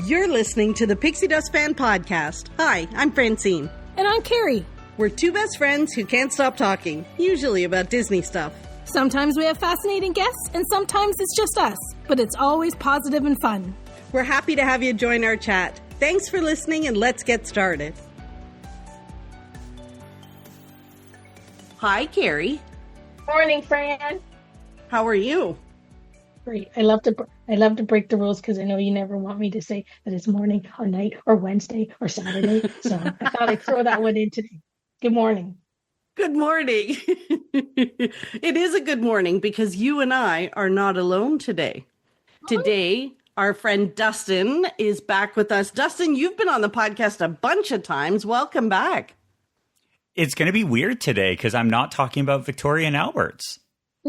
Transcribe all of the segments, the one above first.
You're listening to the Pixie Dust Fan Podcast. Hi, I'm Francine. And I'm Carrie. We're two best friends who can't stop talking, usually about Disney stuff. Sometimes we have fascinating guests, and sometimes it's just us. But it's always positive and fun. We're happy to have you join our chat. Thanks for listening, and let's get started. Hi, Carrie. Morning, Fran. How are you? Great. I love to break the rules because I know you never want me to say that it's morning or night or Wednesday or Saturday. So I thought I'd throw that one in today. Good morning. Good morning. It is a good morning because you and I are not alone today. Today, our friend Dustin is back with us. Dustin, you've been on the podcast a bunch of times. Welcome back. It's going to be weird today because I'm not talking about Victoria and Albert's.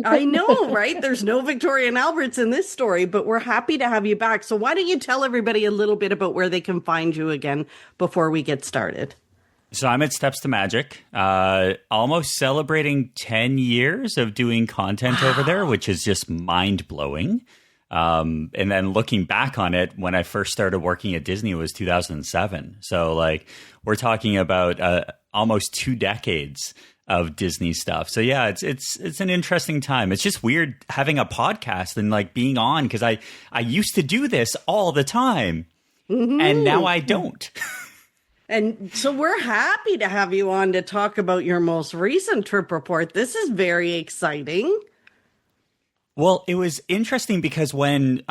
I know, right? There's no Victoria and Albert's in this story, but we're happy to have you back. So why don't you tell everybody a little bit about where they can find you again before we get started? So I'm at Steps to Magic, almost celebrating 10 years of doing content over there, which is just mind-blowing. And then looking back on it, when I first started working at Disney, it was 2007. So we're talking about almost 2 decades of Disney stuff. So yeah, it's an interesting time. It's just weird having a podcast and being on because I used to do this all the time, and now I don't. And so we're happy to have you on to talk about your most recent trip report. This is very exciting. Well, it was interesting because when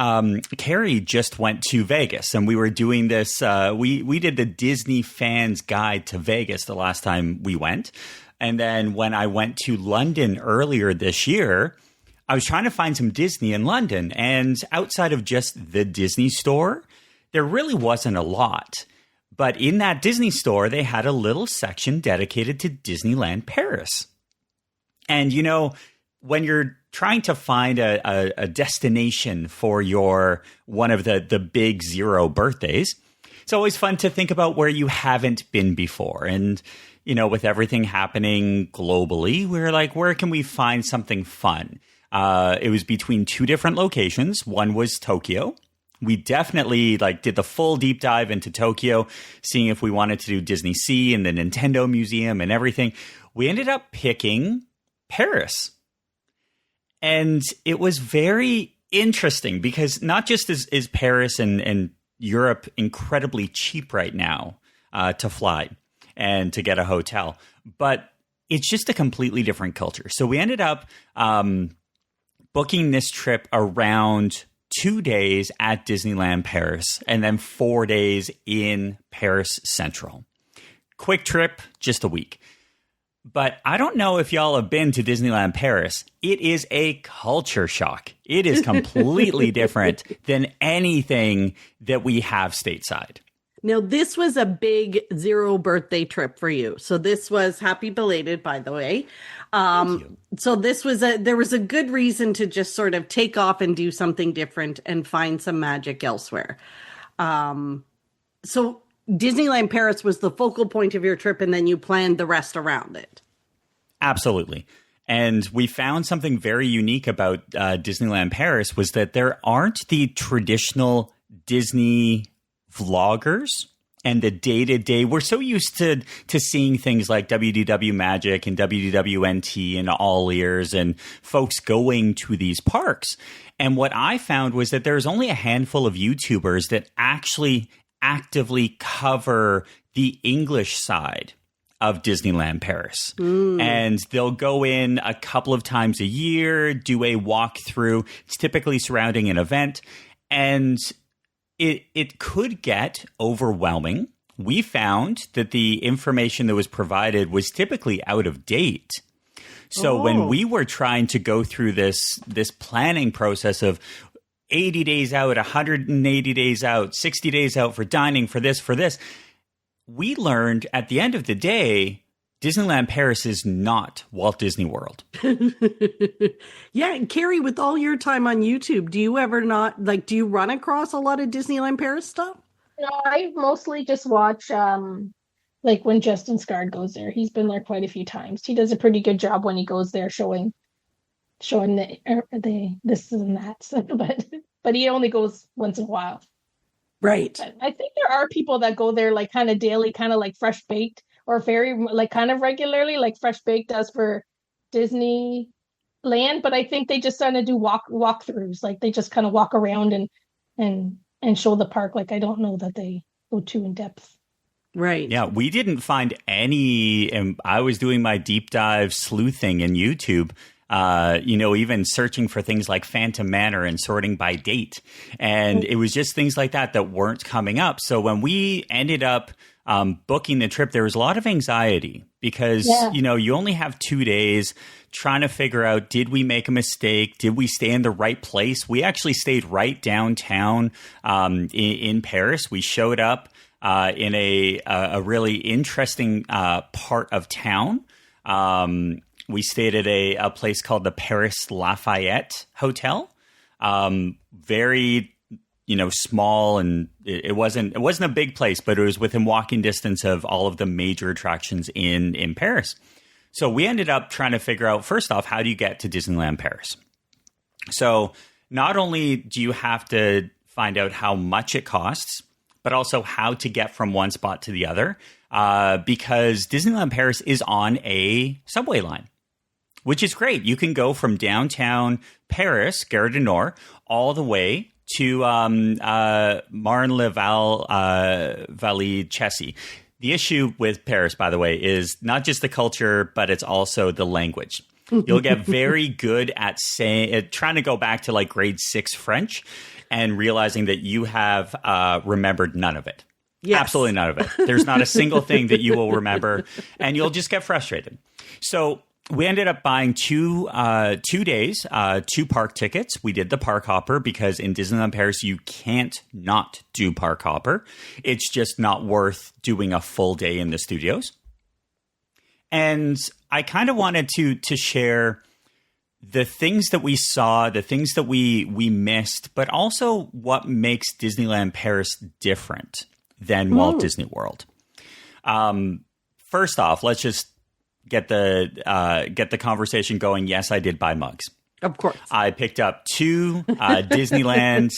Carrie just went to Vegas and we were doing this, we did the Disney Fans Guide to Vegas the last time we went. And then when I went to London earlier this year, I was trying to find some Disney in London. And outside of just the Disney store, there really wasn't a lot. But in that Disney store, they had a little section dedicated to Disneyland Paris. And, when you're trying to find a destination for one of the big 0 birthdays, it's always fun to think about where you haven't been before. And with everything happening globally, we're like, where can we find something fun? It was between 2 different locations. One was Tokyo. We definitely did the full deep dive into Tokyo, seeing if we wanted to do Disney Sea and the Nintendo Museum and everything. We ended up picking Paris. And it was very interesting because not just is Paris and Europe incredibly cheap right now to fly and to get a hotel, but it's just a completely different culture. So we ended up booking this trip around 2 days at Disneyland Paris and then 4 days in Paris Central. Quick trip, just a week. But I don't know if y'all have been to Disneyland Paris. It is a culture shock. It is completely different than anything that we have stateside. Now, this was a big 0 birthday trip for you. So this was happy belated, by the way. Thank you. So there was a good reason to just sort of take off and do something different and find some magic elsewhere. So Disneyland Paris was the focal point of your trip, and then you planned the rest around it. Absolutely. And we found something very unique about Disneyland Paris was that there aren't the traditional Disney vloggers and the day-to-day. We're so used to seeing things like WDW Magic and WDWNT and All Ears and folks going to these parks. And what I found was that there's only a handful of YouTubers that actually actively cover the English side of Disneyland Paris. And they'll go in a couple of times a year, do a walkthrough. It's typically surrounding an event. And it could get overwhelming. We found that the information that was provided was typically out of date. So when we were trying to go through this planning process of 80 days out, 180 days out, 60 days out for dining, for this, we learned at the end of the day, Disneyland Paris is not Walt Disney World. Yeah, and Carrie, with all your time on YouTube, do you ever do you run across a lot of Disneyland Paris stuff? No, I mostly just watch when Justin Scard goes there. He's been there quite a few times. He does a pretty good job when he goes there showing the this and that. But he only goes once in a while. Right. I think there are people that go there like kind of daily, kind of like fresh baked, or very like kind of regularly, like fresh baked does for Disneyland. But I think they just kind of do walkthroughs, like they just kind of walk around and show the park. Like I don't know that they go too in depth. Right. Yeah, we didn't find any. And I was doing my deep dive sleuthing in YouTube. Even searching for things like Phantom Manor and sorting by date. And it was just things like that weren't coming up. So when we ended up booking the trip, there was a lot of anxiety because, you only have 2 days trying to figure out, did we make a mistake? Did we stay in the right place? We actually stayed right downtown in Paris. We showed up in a really interesting part of town. We stayed at a place called the Paris Lafayette Hotel. Very, small, and it wasn't a big place, but it was within walking distance of all of the major attractions in Paris. So we ended up trying to figure out, first off, how do you get to Disneyland Paris? So not only do you have to find out how much it costs, but also how to get from one spot to the other, because Disneyland Paris is on a subway line, which is great. You can go from downtown Paris, Gare du Nord, all the way to Marne-le-Vallée-Chessy. The issue with Paris, by the way, is not just the culture, but it's also the language. You'll get very good at trying to go back to like grade 6 French and realizing that you have remembered none of it. Yes. Absolutely none of it. There's not a single thing that you will remember, and you'll just get frustrated. So we ended up buying 2 days, 2 park tickets. We did the park hopper because in Disneyland Paris, you can't not do park hopper. It's just not worth doing a full day in the studios. And I kind of wanted to share the things that we saw, the things that we missed, but also what makes Disneyland Paris different than Walt Disney World. First off, let's just get the conversation going. Yes, I did buy mugs. Of course. I picked up 2 Disneyland,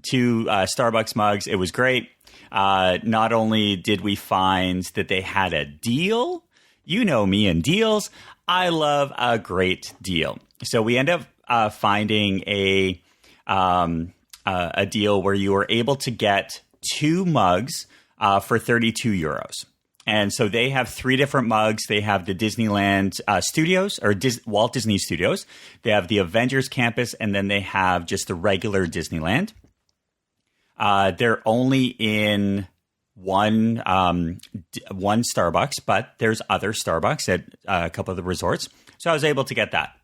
2 Starbucks mugs. It was great. Not only did we find that they had a deal, you know me and deals. I love a great deal. So we end up finding a deal where you were able to get 2 mugs for 32 euros. And so they have 3 different mugs. They have the Disneyland Studios, or Walt Disney Studios. They have the Avengers Campus, and then they have just the regular Disneyland. They're only in one Starbucks, but there's other Starbucks at a couple of the resorts. So I was able to get that.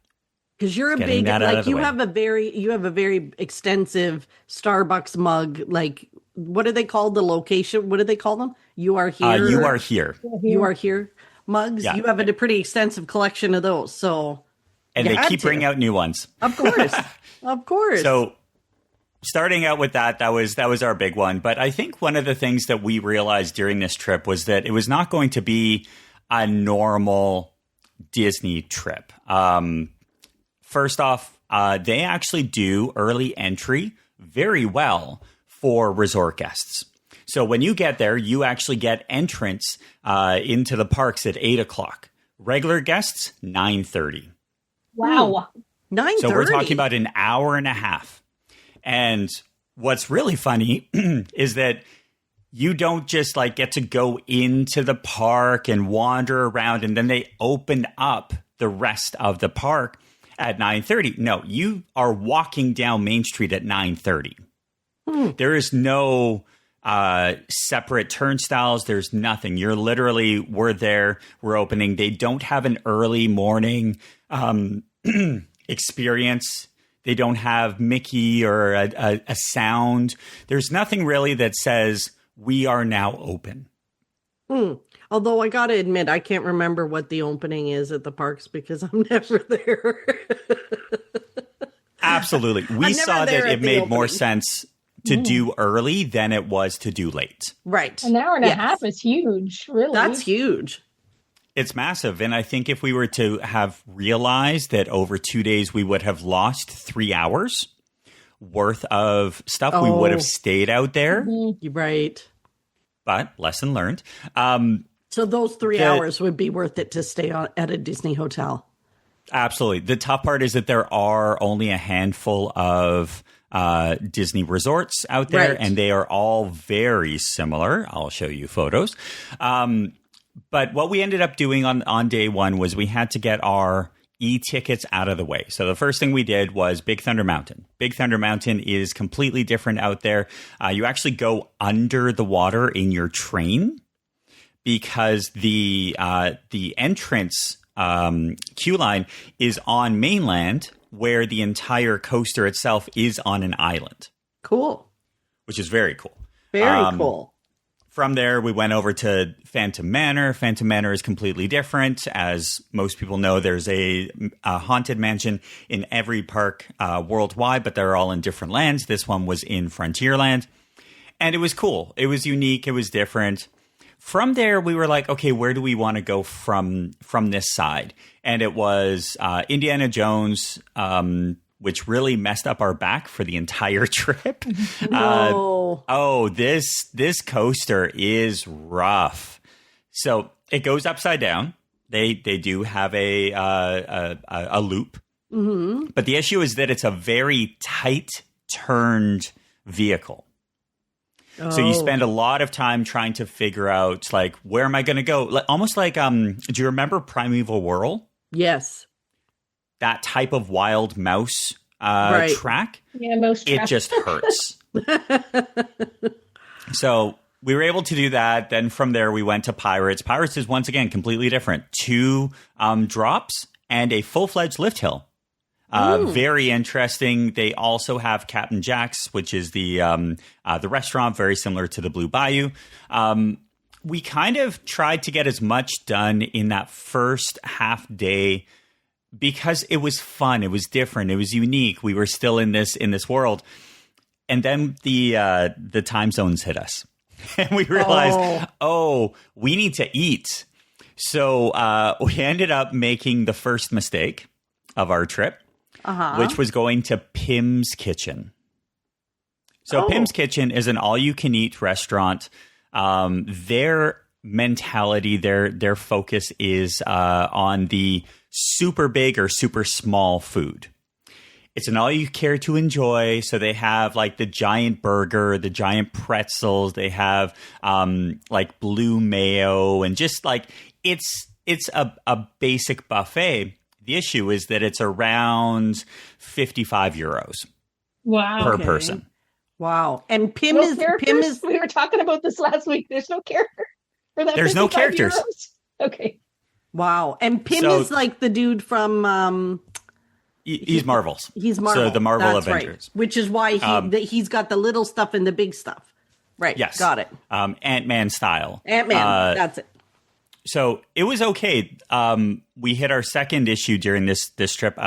Because you're you have a very extensive Starbucks mug. Like, what are they called? The location? What do they call them? You are here. You are here. You are here. Mugs. Yeah. You have a pretty extensive collection of those. So, and they keep bringing out new ones. Of course, of course. So, starting out with that was our big one. But I think one of the things that we realized during this trip was that it was not going to be a normal Disney trip. First off, they actually do early entry very well for resort guests. So when you get there, you actually get entrance into the parks at 8:00. Regular guests, 9:30. Wow. 9:30. So we're talking about an hour and a half. And what's really funny is that you don't just like get to go into the park and wander around and then they open up the rest of the park at 9:30. No, you are walking down Main Street at 9:30. There is no separate turnstiles. There's nothing. You're literally, we're opening. They don't have an early morning experience. They don't have Mickey or a sound. There's nothing really that says we are now open. Although I got to admit, I can't remember what the opening is at the parks because I'm never there. Absolutely. We saw that it made more sense to do early than it was to do late. Right. An hour and a half is huge, really. That's huge. It's massive. And I think if we were to have realized that over 2 days we would have lost 3 hours, worth of stuff, we would have stayed out there. You're right. But lesson learned. So those 3 hours would be worth it to stay at a Disney hotel. Absolutely. The tough part is that there are only a handful of Disney resorts out there, and they are all very similar. I'll show you photos. But what we ended up doing on day one was we had to get our e-tickets out of the way. So the first thing we did was Big Thunder Mountain. Big Thunder Mountain is completely different out there. You actually go under the water in your train because the entrance queue line is on mainland, where the entire coaster itself is on an island. Cool. Which is very cool. Very cool. From there, we went over to Phantom Manor. Phantom Manor is completely different. As most people know, there's a haunted mansion in every park worldwide, but they're all in different lands. This one was in Frontierland. And it was cool. It was unique. It was different. From there, we were like, okay, where do we want to go from this side? And it was Indiana Jones, which really messed up our back for the entire trip. No. This coaster is rough. So it goes upside down. They do have a loop. Mm-hmm. But the issue is that it's a very tight turned vehicle. So you spend a lot of time trying to figure out, like, where am I going to go? Almost like, do you remember Primeval Whirl? Yes. That type of wild mouse track. Yeah, mouse track. It just hurts. So we were able to do that. Then from there, we went to Pirates. Pirates is, once again, completely different. 2 drops and a full-fledged lift hill. Very interesting. They also have Captain Jack's, which is the restaurant, very similar to the Blue Bayou. We kind of tried to get as much done in that first half day because it was fun. It was different. It was unique. We were still in this world. And then the time zones hit us. And we realized, we need to eat. So we ended up making the first mistake of our trip. Which was going to Pim's Kitchen. So Pim's Kitchen is an all-you-can-eat restaurant. Their mentality, their focus is on the super big or super small food. It's an all-you-care-to-enjoy. So they have like the giant burger, the giant pretzels. They have like blue mayo, and just like it's a basic buffet. The issue is that it's around 55 euros per person. Wow. And Pim No is characters? We were talking about this last week. There's no character for that. There's no characters. Euros? Okay. Wow. And Pim is like the dude from he's Marvel's. He's Marvel. So the Marvel That's Avengers. Right. Which is why he's got the little stuff and the big stuff. Right. Yes. Got it. Ant-Man style. Ant-Man. That's it. So it was okay. We hit our second issue during this trip.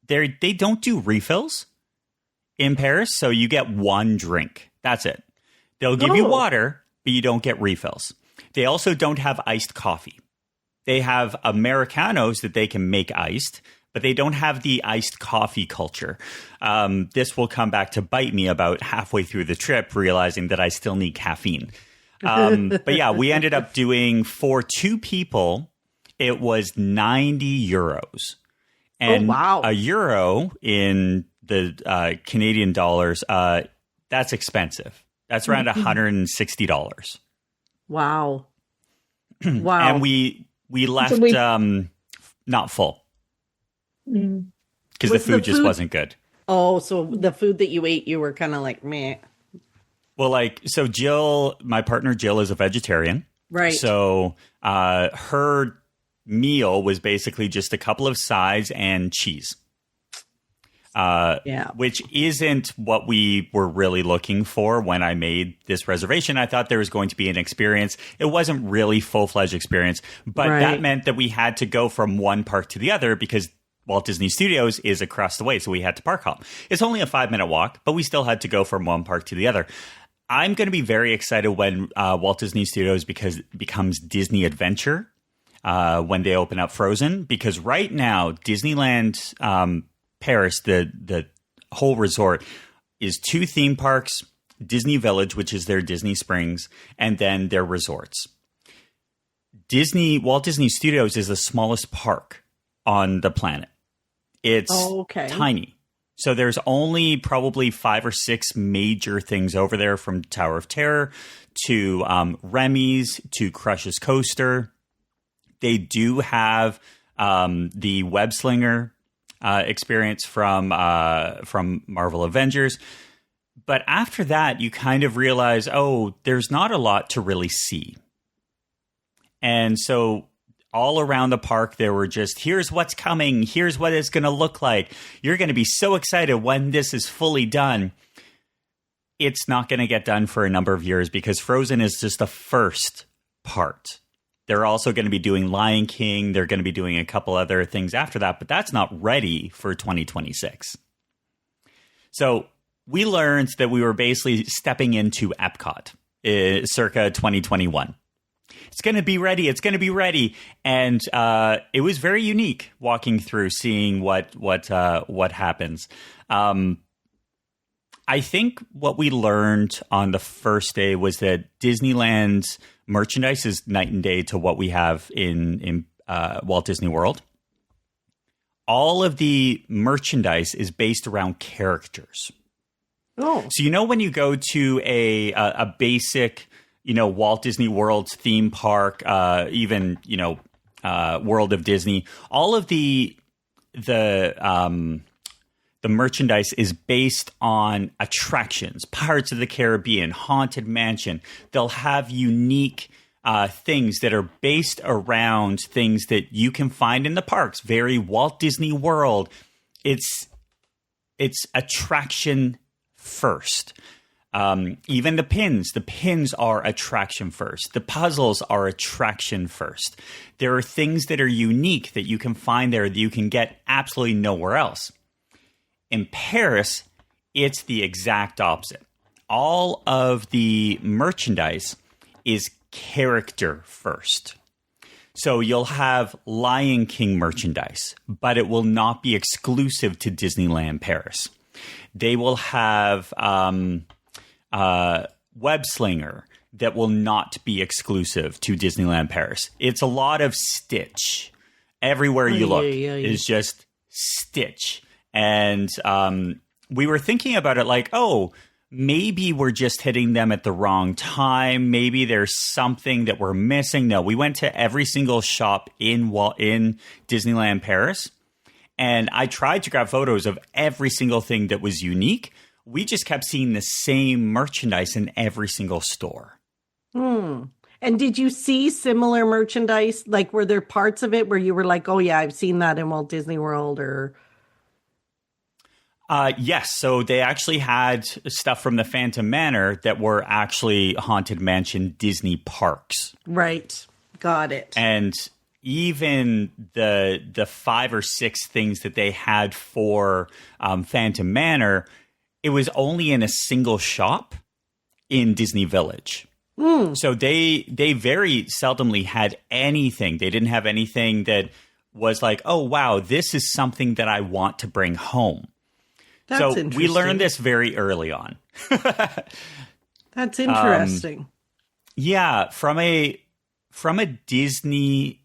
They don't do refills in Paris, so you get one drink. That's it. They'll give you water, but you don't get refills. They also don't have iced coffee. They have Americanos that they can make iced, but they don't have the iced coffee culture. This will come back to bite me about halfway through the trip, realizing that I still need caffeine. But yeah, we ended up doing, for 2 people, it was 90 euros. And a euro in the Canadian dollars, that's expensive. That's around $160. Wow. Wow. And we left not full. Because the food just wasn't good. Oh, so the food that you ate, you were kind of like, meh. Well, like, so Jill, my partner Jill, is a vegetarian. Right. So her meal was basically just a couple of sides and cheese. Which isn't what we were really looking for when I made this reservation. I thought there was going to be an experience. It wasn't really full-fledged experience, but that meant that we had to go from one park to the other because Walt Disney Studios is across the way, so we had to park hop. It's only a 5-minute walk, but we still had to go from one park to the other. I'm going to be very excited when Walt Disney Studios becomes Disney Adventure when they open up Frozen, because right now Disneyland Paris, the whole resort is 2 theme parks, Disney Village, which is their Disney Springs, and then their resorts. Walt Disney Studios is the smallest park on the planet. It's tiny. So there's only probably 5 or 6 major things over there, from Tower of Terror to Remy's to Crush's Coaster. They do have the Web Slinger experience from Marvel Avengers. But after that, you kind of realize, there's not a lot to really see. And so all around the park, there were just, here's what's coming. Here's what it's going to look like. You're going to be so excited when this is fully done. It's not going to get done for a number of years because Frozen is just the first part. They're also going to be doing Lion King. They're going to be doing a couple other things after that, but that's not ready for 2026. So we learned that we were basically stepping into Epcot circa 2021. It's going to be ready. It's going to be ready. And it was very unique walking through, seeing what happens. I think what we learned on the first day was that Disneyland's merchandise is night and day to what we have in Walt Disney World. All of the merchandise is based around characters. Oh, so when you go to a basic, Walt Disney World's theme park, even World of Disney, all of the merchandise is based on attractions, Pirates of the Caribbean, Haunted Mansion. They'll have unique things that are based around things that you can find in the parks. Very Walt Disney World. It's attraction first. Even the pins are attraction first. The puzzles are attraction first. There are things that are unique that you can find there that you can get absolutely nowhere else. In Paris, it's the exact opposite. All of the merchandise is character first. So you'll have Lion King merchandise, but it will not be exclusive to Disneyland Paris. They will have Web Slinger that will not be exclusive to Disneyland Paris. It's a lot of Stitch. Everywhere you look is just Stitch. And we were thinking about it like, maybe we're just hitting them at the wrong time. Maybe there's something that we're missing. No, we went to every single shop in Disneyland Paris. And I tried to grab photos of every single thing that was unique. We just kept seeing the same merchandise in every single store. And did you see similar merchandise? Like, were there parts of it where you were like, oh, yeah, I've seen that in Walt Disney World or... Yes. So they actually had stuff from the Phantom Manor that were actually Haunted Mansion Disney parks. Right. Got it. And even the 5 or 6 things that they had for Phantom Manor, it was only in a single shop in Disney Village. So they very seldomly had anything. They didn't have anything that was like, oh, wow, this is something that I want to bring home. That's so we learned this very early on. That's interesting. From a Disney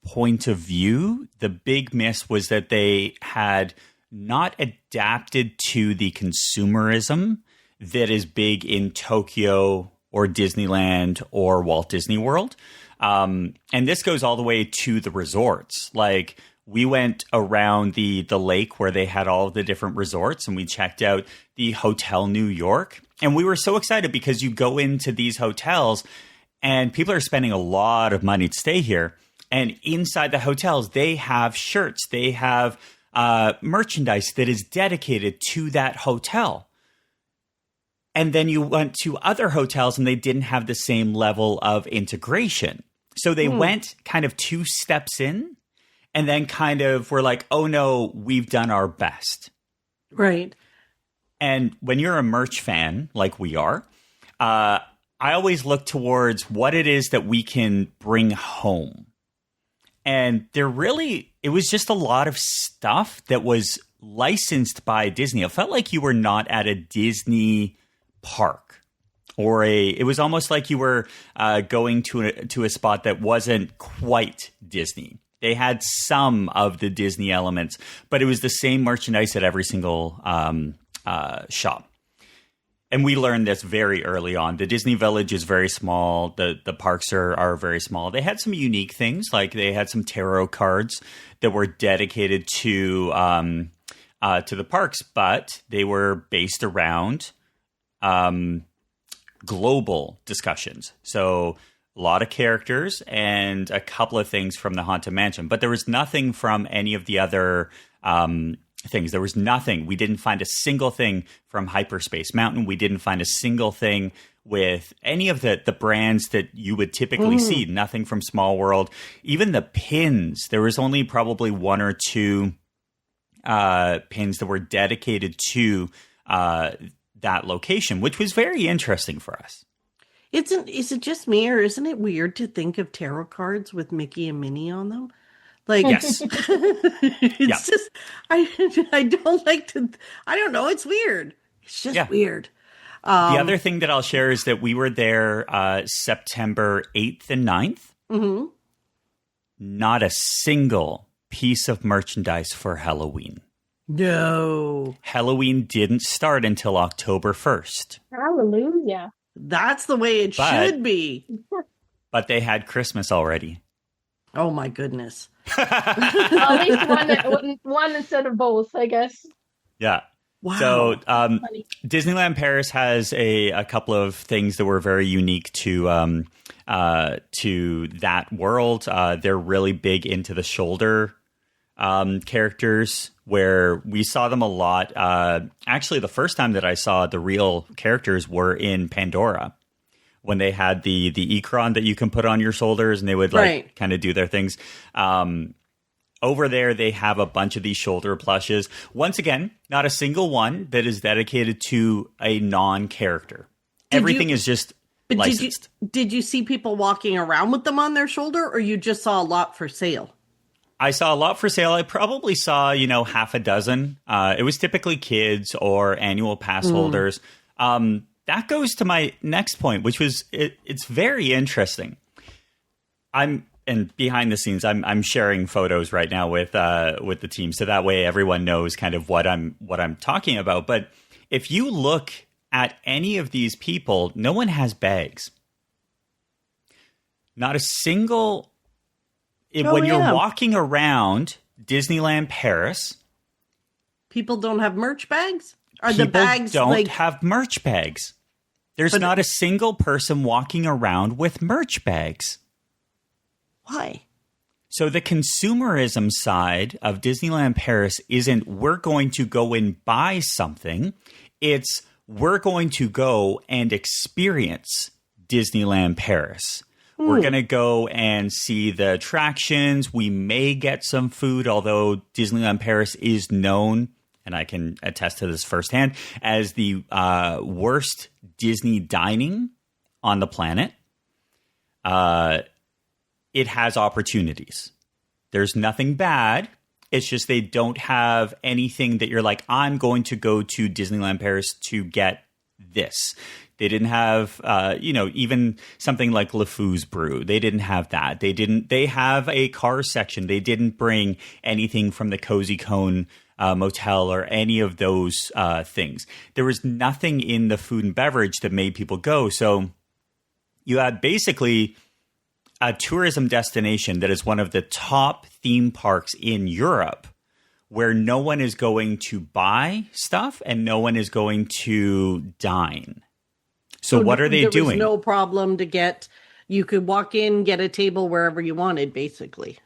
point of view, the big miss was that they had not adapted to the consumerism that is big in Tokyo or Disneyland or Walt Disney World. And this goes all the way to the resorts. Like, we went around the lake where they had all of the different resorts, and we checked out the Hotel New York. And we were so excited because you go into these hotels and people are spending a lot of money to stay here. And inside the hotels, they have shirts. They have merchandise that is dedicated to that hotel. And then you went to other hotels and they didn't have the same level of integration. So they went kind of 2 steps in. And then kind of we're like, oh, no, we've done our best. Right. And when you're a merch fan, like we are, I always look towards what it is that we can bring home. And it was just a lot of stuff that was licensed by Disney. It felt like you were not at a Disney park, or it was almost like you were going to a spot that wasn't quite Disney. They had some of the Disney elements, but it was the same merchandise at every single shop. And we learned this very early on. The Disney Village is very small. The parks are very small. They had some unique things, like they had some tarot cards that were dedicated to the parks, but they were based around global discussions. So a lot of characters and a couple of things from the Haunted Mansion, but there was nothing from any of the other things. There was nothing. We didn't find a single thing from Hyperspace Mountain. We didn't find a single thing with any of the brands that you would typically see. Nothing from Small World. Even the pins. There was only probably one or two pins that were dedicated to that location, which was very interesting for us. Is it just me, or isn't it weird to think of tarot cards with Mickey and Minnie on them? Like, yes. It's just, I don't like to, I don't know. It's weird. It's just weird. The other thing that I'll share is that we were there September 8th and 9th. Mm-hmm. Not a single piece of merchandise for Halloween. No. Halloween didn't start until October 1st. Hallelujah. That's the way it should be. But they had Christmas already. Oh, my goodness. At least one instead of both, I guess. Yeah. Wow. So Disneyland Paris has a couple of things that were very unique to that world. They're really big into the shoulder characters, where we saw them a lot. Actually, the first time that I saw the real characters were in Pandora, when they had the Ikron that you can put on your shoulders, and they would kind of do their things. Over there, they have a bunch of these shoulder plushes. Once again, not a single one that is dedicated to a non-character. Everything is just licensed. Did you see people walking around with them on their shoulder, or you just saw a lot for sale? I saw a lot for sale. I probably saw, half a dozen. It was typically kids or annual pass holders. That goes to my next point, which was it's very interesting. And behind the scenes, I'm sharing photos right now with the team, so that way everyone knows kind of what I'm talking about. But if you look at any of these people, no one has bags. Not a single. When you're walking around Disneyland Paris, people don't have merch bags. Are the bags don't have merch bags? There's not a single person walking around with merch bags. Why? So the consumerism side of Disneyland Paris isn't we're going to go and buy something. It's we're going to go and experience Disneyland Paris. We're going to go and see the attractions. We may get some food, although Disneyland Paris is known, and I can attest to this firsthand, as the worst Disney dining on the planet. It has opportunities. There's nothing bad. It's just they don't have anything that you're like, I'm going to go to Disneyland Paris to get this. They didn't have, even something like LeFou's Brew. They didn't have that. They have a car section. They didn't bring anything from the Cozy Cone Motel or any of those things. There was nothing in the food and beverage that made people go. So you had basically a tourism destination that is one of the top theme parks in Europe, where no one is going to buy stuff and no one is going to dine. So what are they doing? There was no problem to get, you could walk in, get a table wherever you wanted, basically.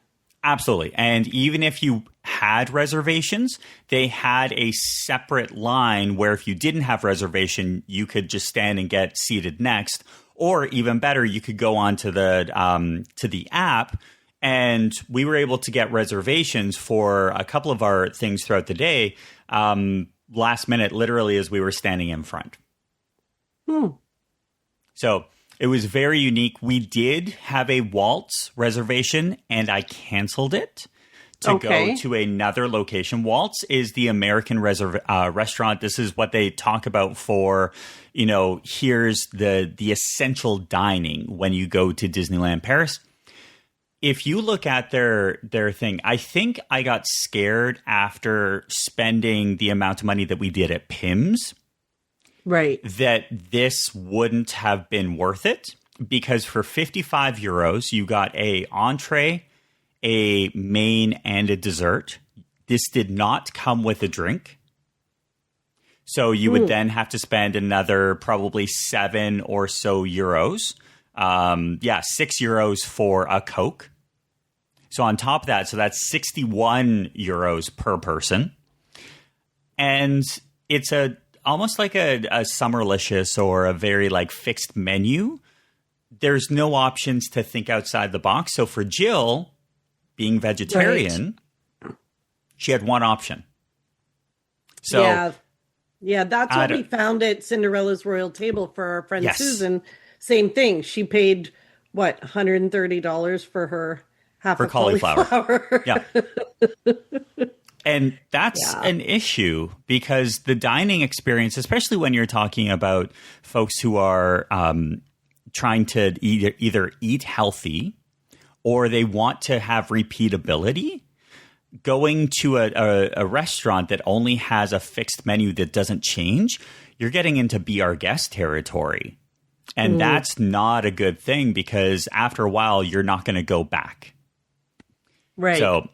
Absolutely. And even if you had reservations, they had a separate line where if you didn't have reservation, you could just stand and get seated next. Or even better, you could go on to the app, and we were able to get reservations for a couple of our things throughout the day, last minute, literally as we were standing in front. So it was very unique. We did have a waltz reservation, and I canceled it to go to another location. Waltz is the American restaurant. This is what they talk about for, here's the essential dining when you go to Disneyland Paris. If you look at their thing, I think I got scared after spending the amount of money that we did at Pim's. Right. That this wouldn't have been worth it, because for 55 euros, you got a entree, a main, and a dessert. This did not come with a drink. So you would then have to spend another probably 7 or so euros. 6 euros for a Coke. So on top of that, so that's 61 euros per person. And it's almost like a Summerlicious or a very like fixed menu. There's no options to think outside the box. So for Jill, being vegetarian, she had one option. So yeah, that's what we found at Cinderella's Royal Table for our friend Susan. Same thing. She paid what, $130 for her half a cauliflower. Yeah. And that's an issue, because the dining experience, especially when you're talking about folks who are trying to either eat healthy or they want to have repeatability, going to a restaurant that only has a fixed menu that doesn't change, you're getting into be our guest territory. And that's not a good thing, because after a while, you're not going to go back. Right. So,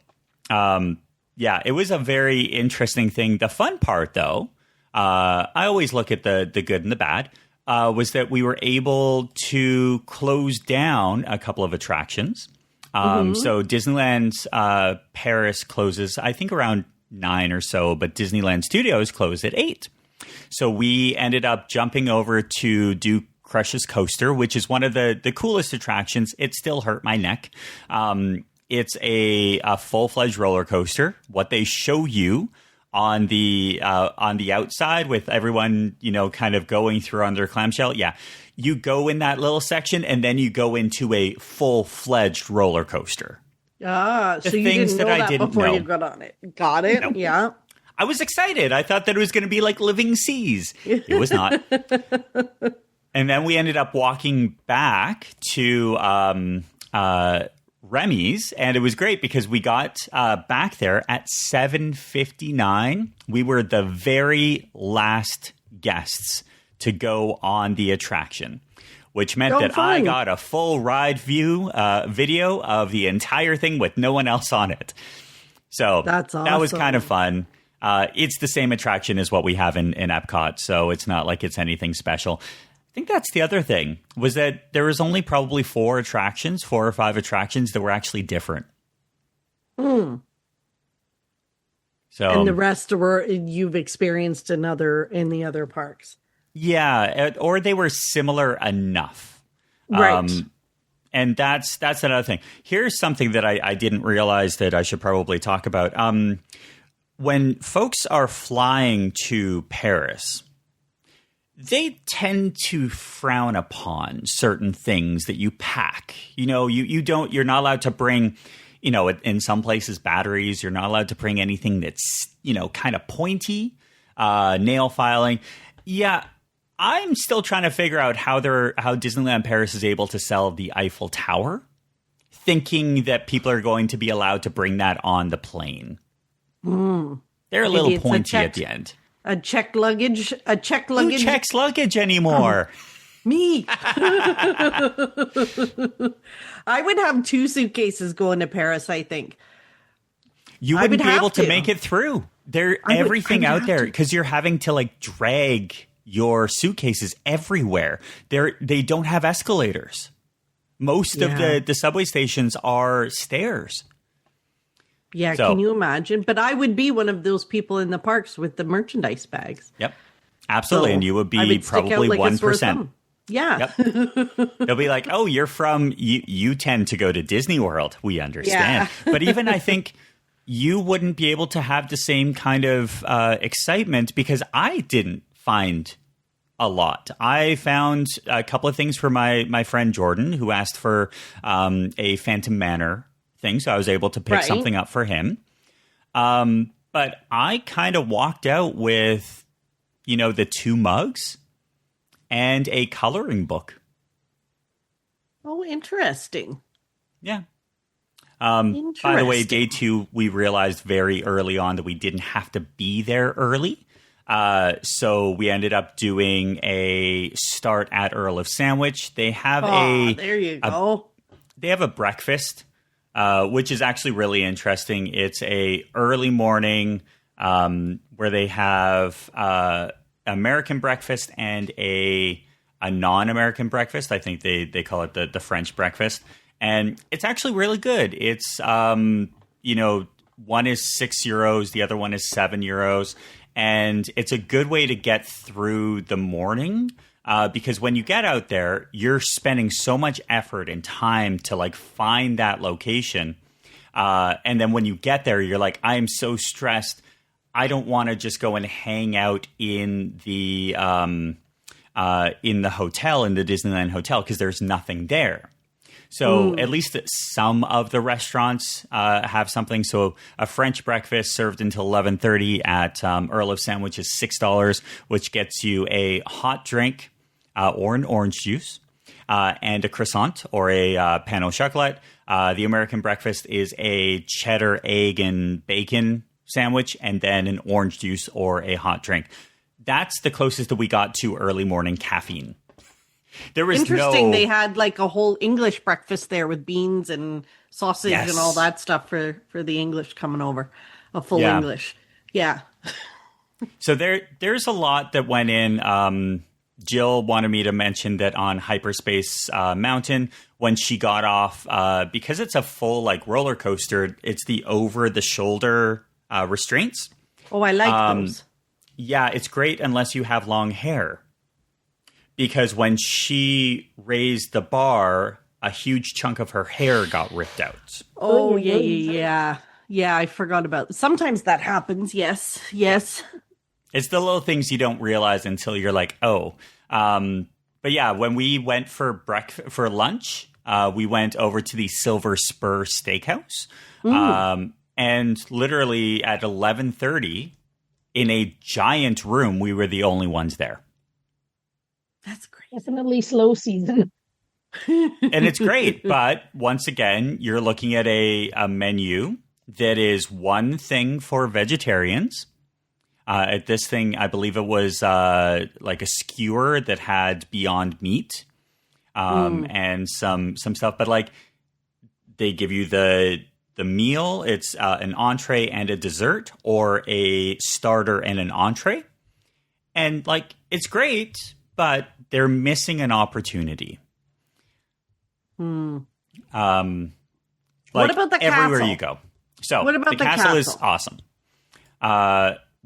it was a very interesting thing. The fun part, though, I always look at the good and the bad, was that we were able to close down a couple of attractions. So Disneyland Paris closes, I think, around 9 or so, but Disneyland Studios closed at 8. So we ended up jumping over to do Crush's Coaster, which is one of the coolest attractions. It still hurt my neck. It's a full-fledged roller coaster. What they show you on the outside with everyone, kind of going through on their clamshell. Yeah, you go in that little section and then you go into a full-fledged roller coaster. So you didn't know that before you got on it. Got it? Nope. Yeah. I was excited. I thought that it was going to be like Living Seas. It was not. And then we ended up walking back to Remy's, and it was great because we got back there at 7:59. We were the very last guests to go on the attraction, which meant that fun. I got a full ride video of the entire thing with no one else on it. So that's awesome. That was kind of fun. It's the same attraction as what we have in Epcot, so it's not like it's anything special. I think that's the other thing, was that there was only probably 4 or 5 attractions that were actually different. So, and the rest you've experienced in the other parks. Yeah, or they were similar enough. Right. And that's another thing. Here's something that I didn't realize that I should probably talk about. When folks are flying to Paris, they tend to frown upon certain things that you pack. You're not allowed to bring, in some places, batteries. You're not allowed to bring anything that's, kind of pointy, nail filing. Yeah, I'm still trying to figure out how Disneyland Paris is able to sell the Eiffel Tower, thinking that people are going to be allowed to bring that on the plane. They're a little pointy at the end. A checked luggage. Who checks luggage anymore? Me. I would have 2 suitcases going to Paris, I think. You wouldn't be able to make it through. Everything out there, because you're having to like drag your suitcases everywhere. They don't have escalators. Most of the subway stations are stairs. Yeah, can you imagine? But I would be one of those people in the parks with the merchandise bags. Yep, absolutely. So and you would be probably 1%. Yeah. Yep. They'll be like, oh, you're from, you tend to go to Disney World. We understand. Yeah. But even I think you wouldn't be able to have the same kind of excitement, because I didn't find a lot. I found a couple of things for my friend Jordan, who asked for a Phantom Manor thing, so I was able to pick Right. something up for him. But I kind of walked out with, the 2 mugs and a coloring book. Oh, interesting. Yeah. By the way, day 2, we realized very early on that we didn't have to be there early. So we ended up doing a start at Earl of Sandwich. They have there you go. They have a breakfast, which is actually really interesting. It's a early morning where they have American breakfast and a non-American breakfast. I think they call it the French breakfast. And it's actually really good. It's, one is €6, the other one is €7. And it's a good way to get through the morning because when you get out there, you're spending so much effort and time to find that location. And then when you get there, you're like, I am so stressed. I don't want to just go and hang out in the hotel, in the Disneyland hotel, because there's nothing there. So at least some of the restaurants have something. So a French breakfast served until 11:30 at Earl of Sandwich is $6, which gets you a hot drink or an orange juice and a croissant or a pain au chocolat. The American breakfast is a cheddar, egg, and bacon sandwich, and then an orange juice or a hot drink. That's the closest that we got to early morning caffeine. There was interesting. They had a whole English breakfast there with beans and sausage and all that stuff for the English coming over. A full English. Yeah. So there's a lot that went in. Jill wanted me to mention that on Hyperspace Mountain, when she got off, because it's a full roller coaster, it's the over the shoulder restraints. Oh, I like those. Yeah, it's great unless you have long hair. Because when she raised the bar, a huge chunk of her hair got ripped out. Oh, yeah. Yeah, I forgot about. Sometimes that happens. Yes. It's the little things you don't realize until you're like, oh. But yeah, when we went for lunch, we went over to the Silver Spur Steakhouse. And literally at 11:30, in a giant room, we were the only ones there. That's great. Definitely slow season. And it's great. But once again, you're looking at a menu that is one thing for vegetarians. At this thing, I believe it was a skewer that had Beyond Meat and some stuff. But they give you the meal. It's an entree and a dessert, or a starter and an entree. And it's great, but they're missing an opportunity. What about the everywhere castle? you go. So what about the castle is awesome.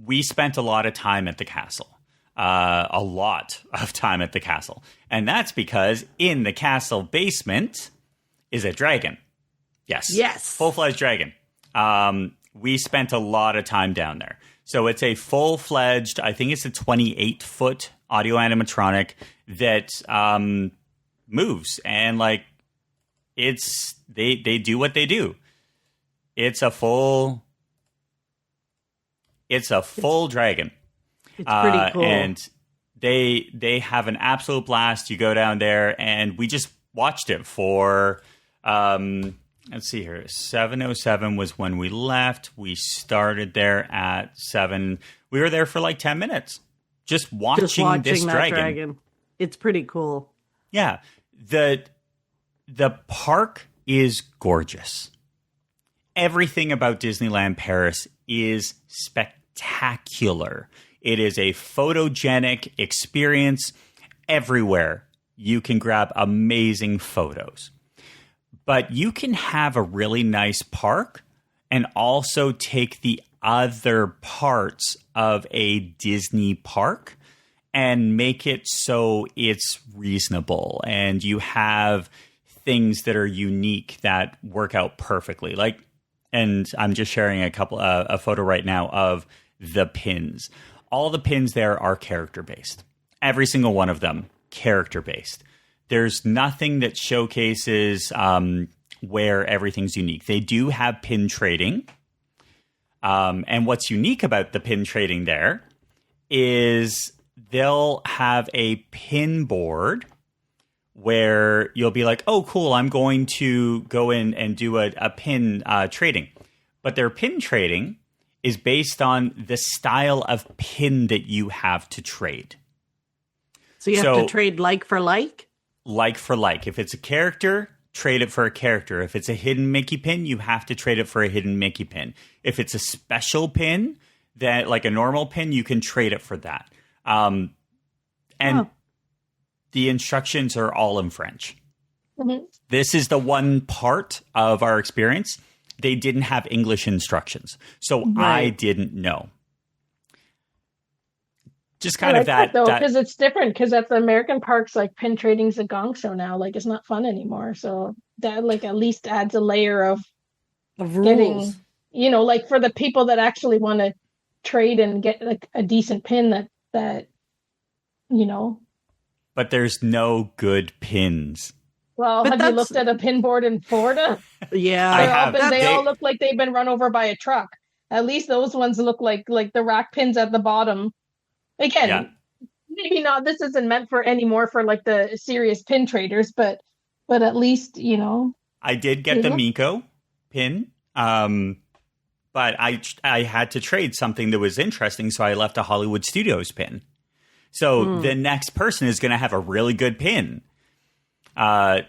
We spent a lot of time at the castle. A lot of time at the castle. And that's because in the castle basement is a dragon. Yes. Full-fledged dragon. We spent a lot of time down there. So it's a full-fledged, I think it's a 28-foot audio animatronic that moves. And they do what they do. It's a full dragon. It's pretty cool. And they have an absolute blast. You go down there, and we just watched it for let's see here. 7:07 was when we left. We started there at 7. We were there for 10 minutes. Just watching this dragon. It's pretty cool. Yeah. The park is gorgeous. Everything about Disneyland Paris is spectacular. It is a photogenic experience everywhere. You can grab amazing photos. But you can have a really nice park and also take the other parts of a Disney park and make it so it's reasonable and you have things that are unique that work out perfectly. And I'm just sharing a photo right now of the pins. All the pins there are character-based. Every single one of them, character-based. There's nothing that showcases where everything's unique. They do have pin trading. And what's unique about the pin trading there is they'll have a pin board where you'll be like, oh, cool, I'm going to go in and do a pin trading. But their pin trading is based on the style of pin that you have to trade. So you have to trade like for like? Like for like. If it's a character, trade it for a character. If it's a hidden Mickey pin, you have to trade it for a hidden Mickey pin. If it's a special pin, that like a normal pin, you can trade it for that. The instructions are all in French. Mm-hmm. This is the one part of our experience. They didn't have English instructions. So I didn't know. Just kind of that. Because it's different. Because at the American parks, like pin trading's a gong show now. Like it's not fun anymore. So that like at least adds a layer of rules. Getting, like for the people that actually want to trade and get like a decent pin that. But there's no good pins. Well, have you looked at a pin board in Florida? Yeah, I have. They all look like they've been run over by a truck. At least those ones look like the rack pins at the bottom. Again, maybe not. This isn't meant for anymore for like the serious pin traders, but at least I did get the Miko pin, but I had to trade something that was interesting, so I left a Hollywood Studios pin. So the next person is going to have a really good pin. Yeah,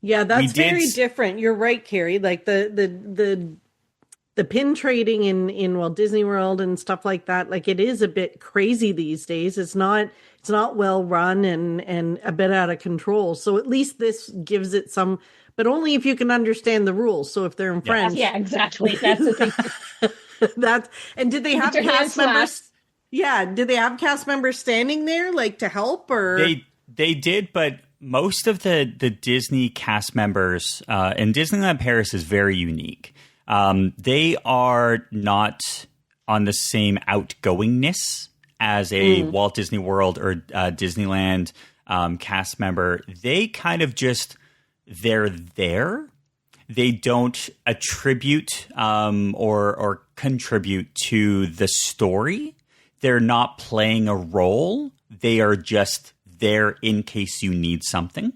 that's very different. You're right, Carrie. Like the pin trading in Walt Disney World and stuff like that, like it is a bit crazy these days. It's not well run and a bit out of control. So at least this gives it some, but only if you can understand the rules. So if they're in French. Yeah, exactly. That's the thing. And did they have cast members? Yeah, did they have cast members standing there like to help or They did, but most of the Disney cast members and Disneyland Paris is very unique. They are not on the same outgoingness as a Walt Disney World or Disneyland cast member. They kind of just, they're there. They don't attribute or contribute to the story. They're not playing a role. They are just there in case you need something.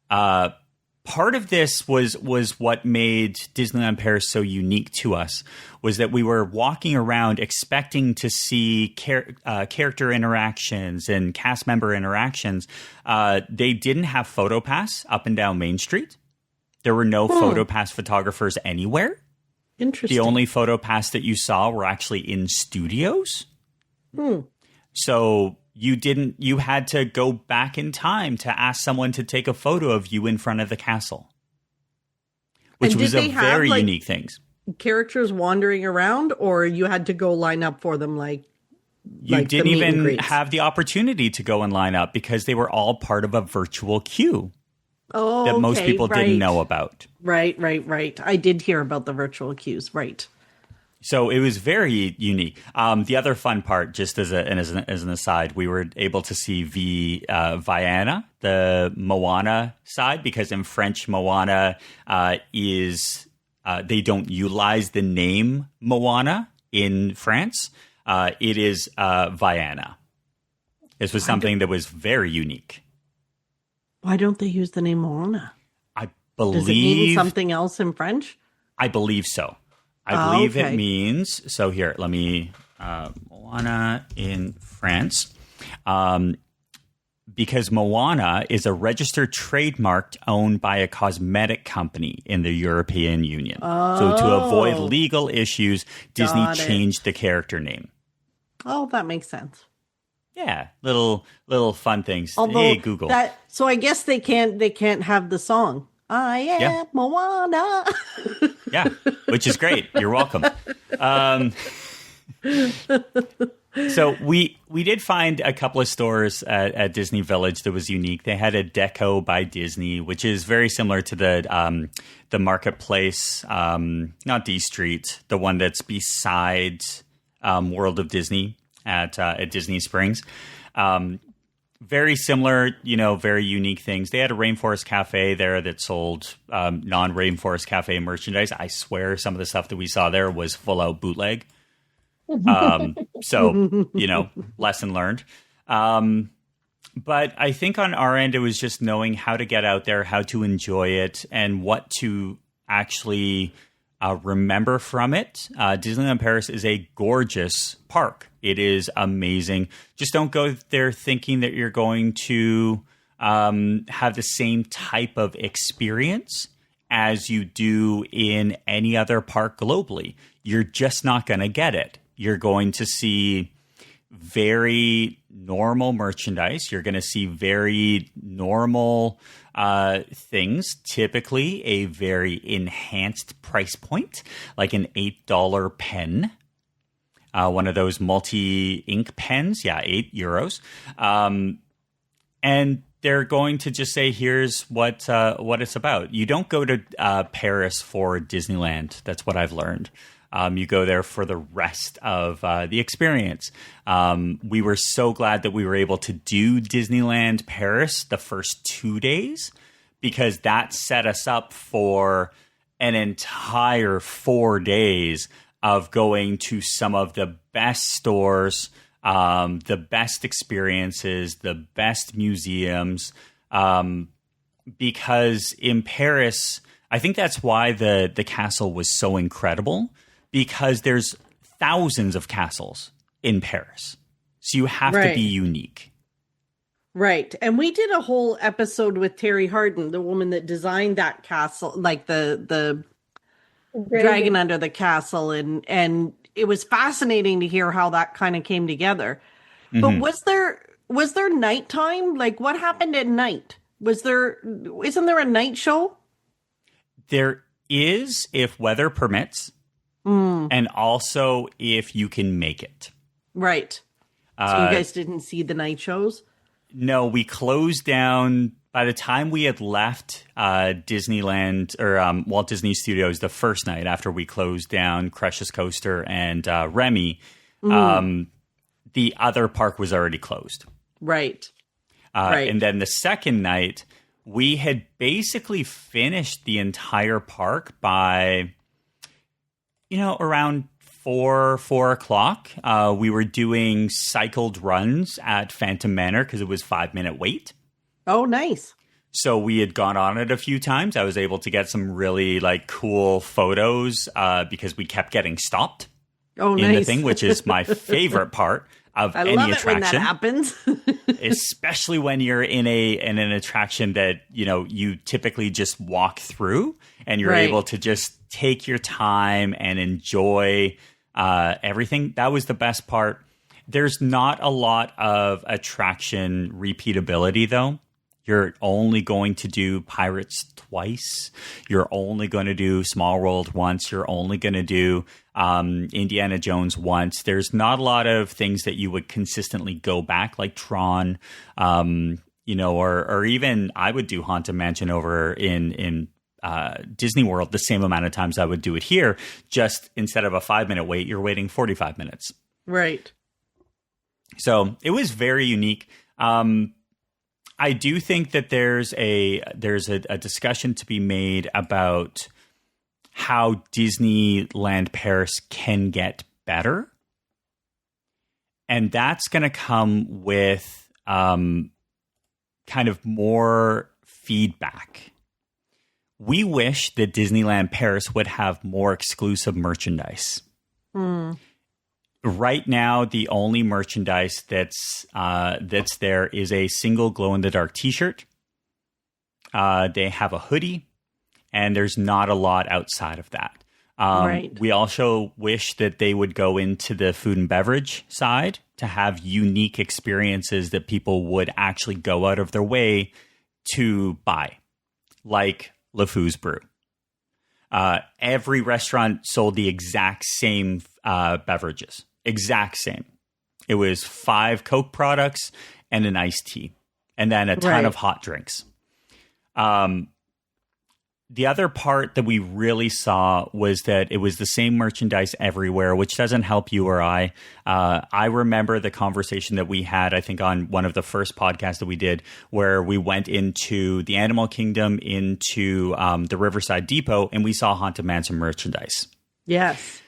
Part of this was what made Disneyland Paris so unique to us, was that we were walking around expecting to see character interactions and cast member interactions. They didn't have PhotoPass up and down Main Street. There were no PhotoPass photographers anywhere. Interesting. The only PhotoPass that you saw were actually in studios. So you had to go back in time to ask someone to take a photo of you in front of the castle, which was a very unique thing. Characters wandering around, or you had to go line up for them you didn't even have the opportunity to go and line up because they were all part of a virtual queue that most people didn't know about. Right. I did hear about the virtual queues. Right. So it was very unique. The other fun part, just as an aside, we were able to see Viana, the Moana side, because in French, Moana is they don't utilize the name Moana in France. It is Viana. This was something that was very unique. Why don't they use the name Moana? I believe... Does it mean something else in French? I believe so. I believe it means... So here, let me... Moana in France. Because Moana is a registered trademark owned by a cosmetic company in the European Union. So to avoid legal issues, Disney changed the character name. Oh, that makes sense. Yeah, little fun things. Although hey, Google. So I guess they can't have the song. I am Moana. Yeah, which is great. You're welcome. So we did find a couple of stores at Disney Village that was unique. They had a Deco by Disney, which is very similar to the Marketplace, not D Street, the one that's beside World of Disney at Disney Springs. very similar, very unique things. They had a Rainforest Cafe there that sold non-Rainforest Cafe merchandise. I swear some of the stuff that we saw there was full-out bootleg. So, lesson learned. But I think on our end, it was just knowing how to get out there, how to enjoy it, and what to actually remember from it. Disneyland Paris is a gorgeous park. It is amazing. Just don't go there thinking that you're going to have the same type of experience as you do in any other park globally. You're just not going to get it. You're going to see very normal merchandise. You're going to see very normal things, typically a very enhanced price point, like an $8 pen, one of those multi-ink pens. Yeah, €8. And they're going to just say, here's what it's about. You don't go to Paris for Disneyland. That's what I've learned. You go there for the rest of the experience. We were so glad that we were able to do Disneyland Paris the first 2 days, because that set us up for an entire 4 days of going to some of the best stores, the best experiences, the best museums. Because in Paris, I think that's why the castle was so incredible. Because there's thousands of castles in Paris. So you have to be unique. Right. And we did a whole episode with Terri Hardin, the woman that designed that castle, like the dragon under the castle. And it was fascinating to hear how that kind of came together. But was there nighttime? Like, what happened at night? Isn't there a night show? There is, if weather permits. And also if you can make it. Right. So you guys didn't see the night shows? No, we closed down. By the time we had left Disneyland or Walt Disney Studios the first night after we closed down Crush's Coaster and Remy, the other park was already closed. Right. And then the second night, we had basically finished the entire park by... around 4 o'clock, we were doing cycled runs at Phantom Manor because it was 5-minute wait. Oh, nice. So we had gone on it a few times. I was able to get some really cool photos because we kept getting stopped in the thing, which is my favorite part of any attraction. I love it when that happens. Especially when you're in an attraction that, you typically just walk through and you're able to just take your time and enjoy everything. That was the best part. There's not a lot of attraction repeatability, though. You're only going to do Pirates twice. You're only going to do Small World once. You're only going to do Indiana Jones once. There's not a lot of things that you would consistently go back, like Tron, or even I would do Haunted Mansion over in Disney World the same amount of times I would do it here. Just instead of a 5-minute wait, you're waiting 45 minutes. Right. So it was very unique. I do think that there's a discussion to be made about how Disneyland Paris can get better. And that's going to come with kind of more feedback. We wish that Disneyland Paris would have more exclusive merchandise. Right now, the only merchandise that's there is a single glow-in-the-dark T-shirt. They have a hoodie, and there's not a lot outside of that. We also wish that they would go into the food and beverage side to have unique experiences that people would actually go out of their way to buy, like LeFou's Brew. Every restaurant sold the exact same beverages. Exact same. It was 5 Coke products and an iced tea, and then a ton of hot drinks. the other part that we really saw was that it was the same merchandise everywhere, which doesn't help you or I. I remember the conversation that we had, I think, on one of the first podcasts that we did, where we went into the Animal Kingdom, into the Riverside Depot, and we saw Haunted Mansion merchandise. Yes.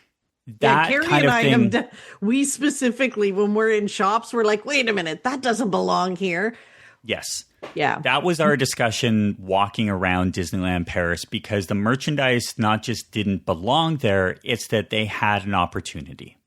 That Carrie kind and of I thing. we specifically, when we're in shops, we're like, wait a minute, that doesn't belong here. Yes. Yeah. That was our discussion walking around Disneyland Paris, because the merchandise not just didn't belong there, it's that they had an opportunity.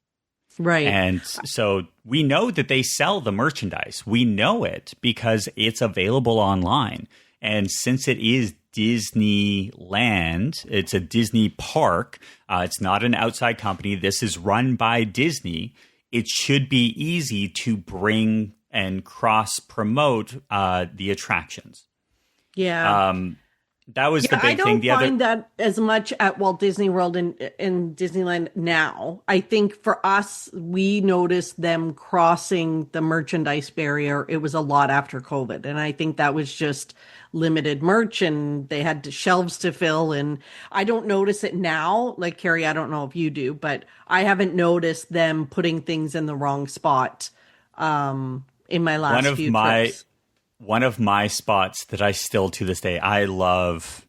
Right. And so we know that they sell the merchandise. We know it because it's available online. And since it is Disneyland, it's a Disney park. It's not an outside company. This is run by Disney. It should be easy to bring and cross-promote the attractions. Yeah. That was the big thing. I don't find that as much at Walt Disney World and Disneyland now. I think for us, we noticed them crossing the merchandise barrier. It was a lot after COVID. And I think that was just limited merch and they had shelves to fill. And I don't notice it now. Like, Carrie, I don't know if you do, but I haven't noticed them putting things in the wrong spot in my last few trips. One of my spots that I still, to this day, I love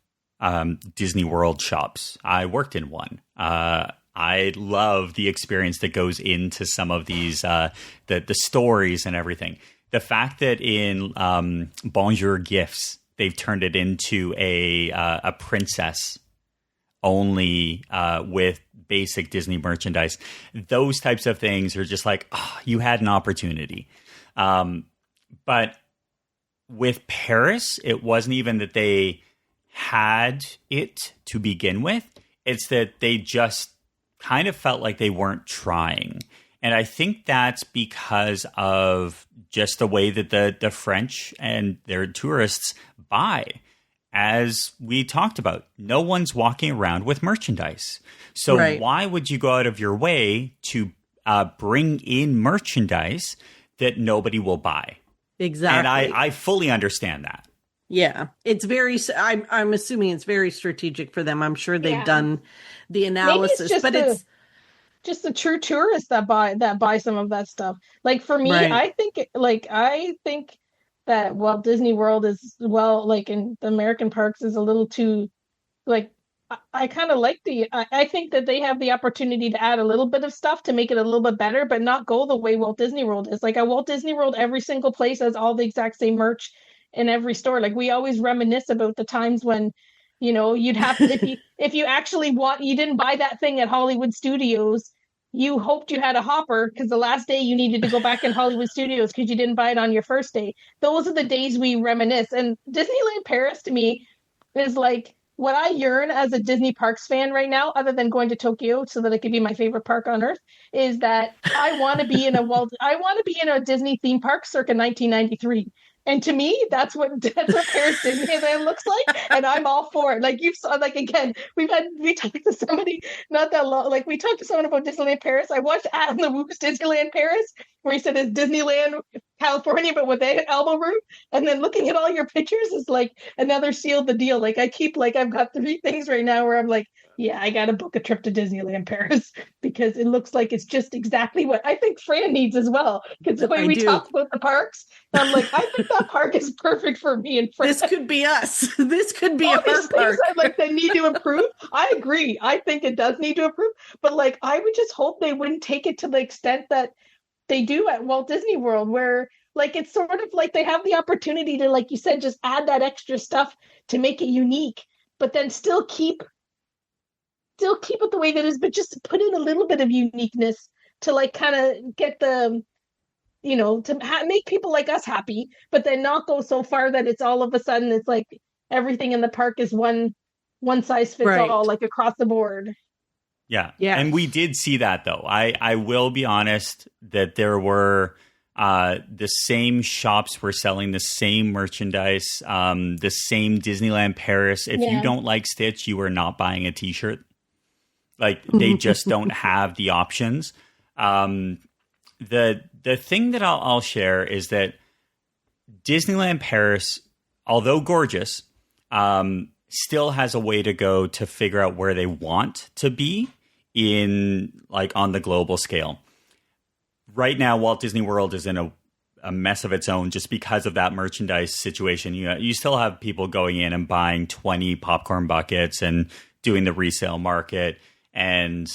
Disney World shops. I worked in one. I love the experience that goes into some of these, the stories and everything. The fact that in Bonjour Gifts, they've turned it into a princess only with basic Disney merchandise. Those types of things are just like, oh, you had an opportunity. But with Paris, it wasn't even that they had it to begin with. It's that they just kind of felt like they weren't trying. And I think that's because of just the way that the French and their tourists buy. As we talked about, no one's walking around with merchandise. So why would you go out of your way to bring in merchandise that nobody will buy? Exactly. And I fully understand that. Yeah. It's very, I'm assuming it's very strategic for them. I'm sure they've done the analysis, but it's just the true tourists that buy some of that stuff. Like for me, I think that Walt Disney World is, well, like in the American parks, is a little too, like, I kind of like I think that they have the opportunity to add a little bit of stuff to make it a little bit better, but not go the way Walt Disney World is. Like at Walt Disney World, every single place has all the exact same merch in every store. Like we always reminisce about the times when, you know, you'd have to, if you actually you didn't buy that thing at Hollywood Studios, you hoped you had a hopper because the last day you needed to go back in Hollywood Studios because you didn't buy it on your first day. Those are the days we reminisce. And Disneyland Paris to me is like, what I yearn as a Disney Parks fan right now, other than going to Tokyo so that it could be my favorite park on earth, is that I want to be in a Disney theme park circa 1993. And to me, that's what Paris Disneyland looks like, and I'm all for it. Like you saw, like again, we talked to somebody not that long. Like we talked to someone about Disneyland Paris. I watched Adam the Woo's Disneyland Paris, where he said it's Disneyland California, but with an elbow room. And then looking at all your pictures is like another seal the deal. Like I've got 3 things right now where I'm like, yeah, I got to book a trip to Disneyland Paris because it looks like it's just exactly what I think Fran needs as well. Because the way we talked about the parks, I'm like, I think that park is perfect for me and Fran. This could be us. This could be our park. I'm like, they need to improve. I agree. I think it does need to improve. But like, I would just hope they wouldn't take it to the extent that they do at Walt Disney World, where like it's sort of like they have the opportunity to, like you said, just add that extra stuff to make it unique, but then still keep it the way that it is, but just put in a little bit of uniqueness to like kind of get the, you know, to make people like us happy, but then not go so far that it's all of a sudden it's like everything in the park is one size fits all, like across the board. Yeah. And we did see that though. I will be honest that there were the same shops were selling the same merchandise, the same Disneyland Paris. If you don't like Stitch, you are not buying a t-shirt. Like they just don't have the options. The thing that I'll share is that Disneyland Paris, although gorgeous, still has a way to go to figure out where they want to be in like on the global scale. Right now, Walt Disney World is in a mess of its own just because of that merchandise situation. You still have people going in and buying 20 popcorn buckets and doing the resale market. And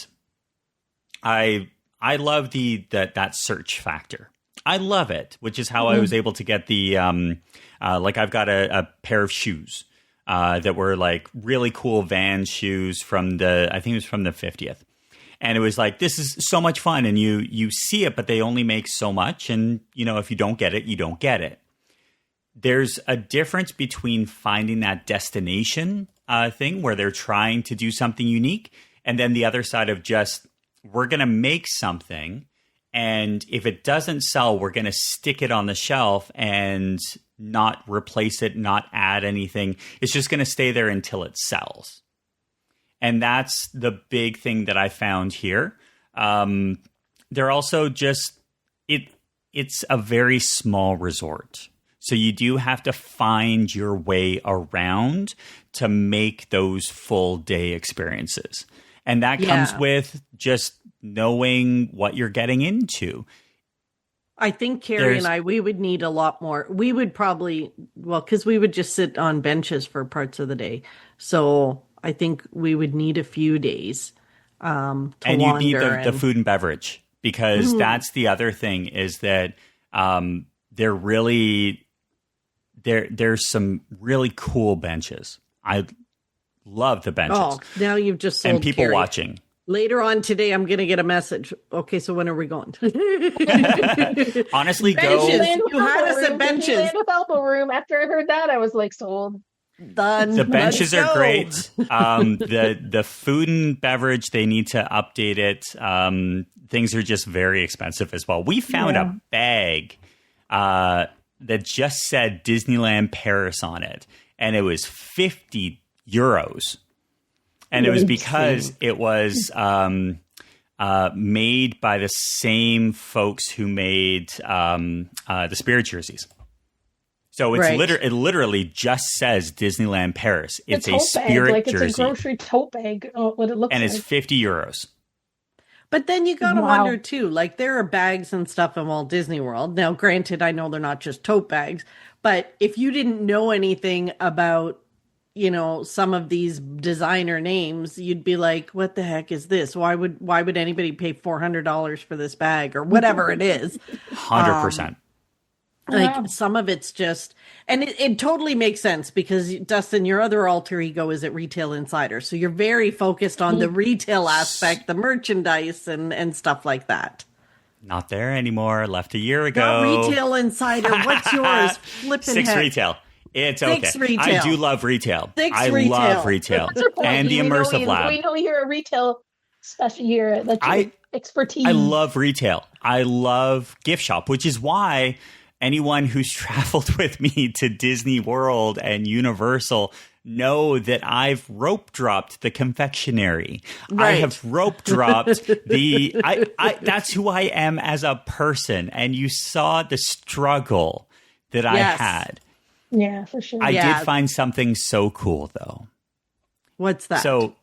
I love that search factor. I love it, which is how I was able to get the like I've got a pair of shoes that were like really cool Vans shoes from I think it was from the 50th. And it was like, this is so much fun. And you see it, but they only make so much. And, if you don't get it, you don't get it. There's a difference between finding that destination thing where they're trying to do something unique. And then the other side of just, we're going to make something. And if it doesn't sell, we're going to stick it on the shelf and not replace it, not add anything. It's just going to stay there until it sells. And that's the big thing that I found here. They're also just, it's a very small resort. So you do have to find your way around to make those full day experiences. And that comes with just knowing what you're getting into. I think Carrie and I, we would need a lot more. We would probably, because we would just sit on benches for parts of the day. So I think we would need a few days to and you need the food and beverage, because that's the other thing is that there's some really cool benches. I love the benches. Oh, now you've just sold and people Carrie. Watching. Later on today, I'm going to get a message. Okay, so when are we going? Honestly, benches. go. You had us at benches. Disneyland with elbow room. After I heard that, I was like sold. Done. The benches are great. The food and beverage, they need to update it. Things are just very expensive as well. We found a bag that just said Disneyland Paris on it, and it was 50 euros. And it was because it was made by the same folks who made the Spirit jerseys. So it's it literally just says Disneyland Paris. It's a Spirit jersey. It's a grocery tote bag, what it looks like. And it's 50 euros. But then you got to wonder, too, like there are bags and stuff in Walt Disney World. Now, granted, I know they're not just tote bags, but if you didn't know anything about, some of these designer names, you'd be like, what the heck is this? Why would anybody pay $400 for this bag or whatever it is? 100%. Like some of it's just, and it totally makes sense because Dustin, your other alter ego is at Retail Insider. So you're very focused on the retail aspect, the merchandise and stuff like that. Not there anymore. Left a year ago. Not Retail Insider. What's yours? Flipping Six heck. Retail. It's Six okay. Retail. I do love retail. I love retail. And the immersive lab. We know you're a retail special. That's your expertise. I love retail. I love gift shop, which is why anyone who's traveled with me to Disney World and Universal know that I've rope dropped the confectionery. Right. I have rope dropped that's who I am as a person. And you saw the struggle that I had. Yeah, for sure. I did find something so cool, though. What's that? So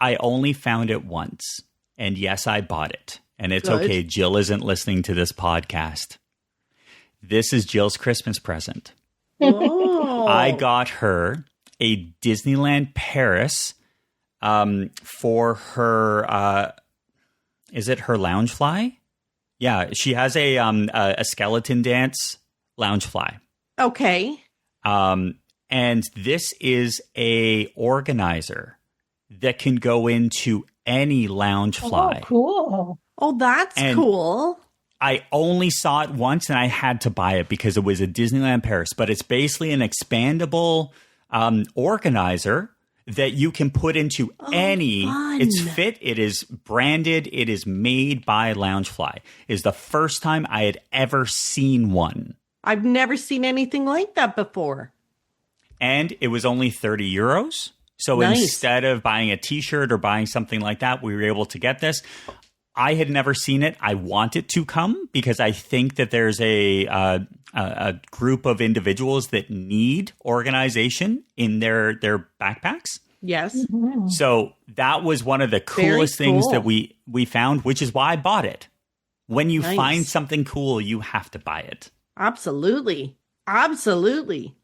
I only found it once. And yes, I bought it. And it's okay. Jill isn't listening to this podcast. This is Jill's Christmas present. Oh. I got her a Disneyland Paris for her, is it her Loungefly? Yeah, she has a skeleton dance Loungefly. Okay. And this is a organizer that can go into any Loungefly. Oh, cool. Oh, that's cool. I only saw it once and I had to buy it because it was a Disneyland Paris, but it's basically an expandable organizer that you can put into any. Fun. It's fit. It is branded. It is made by Loungefly. Is the first time I had ever seen one. I've never seen anything like that before. And it was only 30 euros. So instead of buying a t-shirt or buying something like that, we were able to get this. I had never seen it. I want it to come because I think that there's a group of individuals that need organization in their backpacks. Yes. Mm-hmm. So that was one of the coolest things that we found, which is why I bought it. When you find something cool, you have to buy it. Absolutely. Absolutely.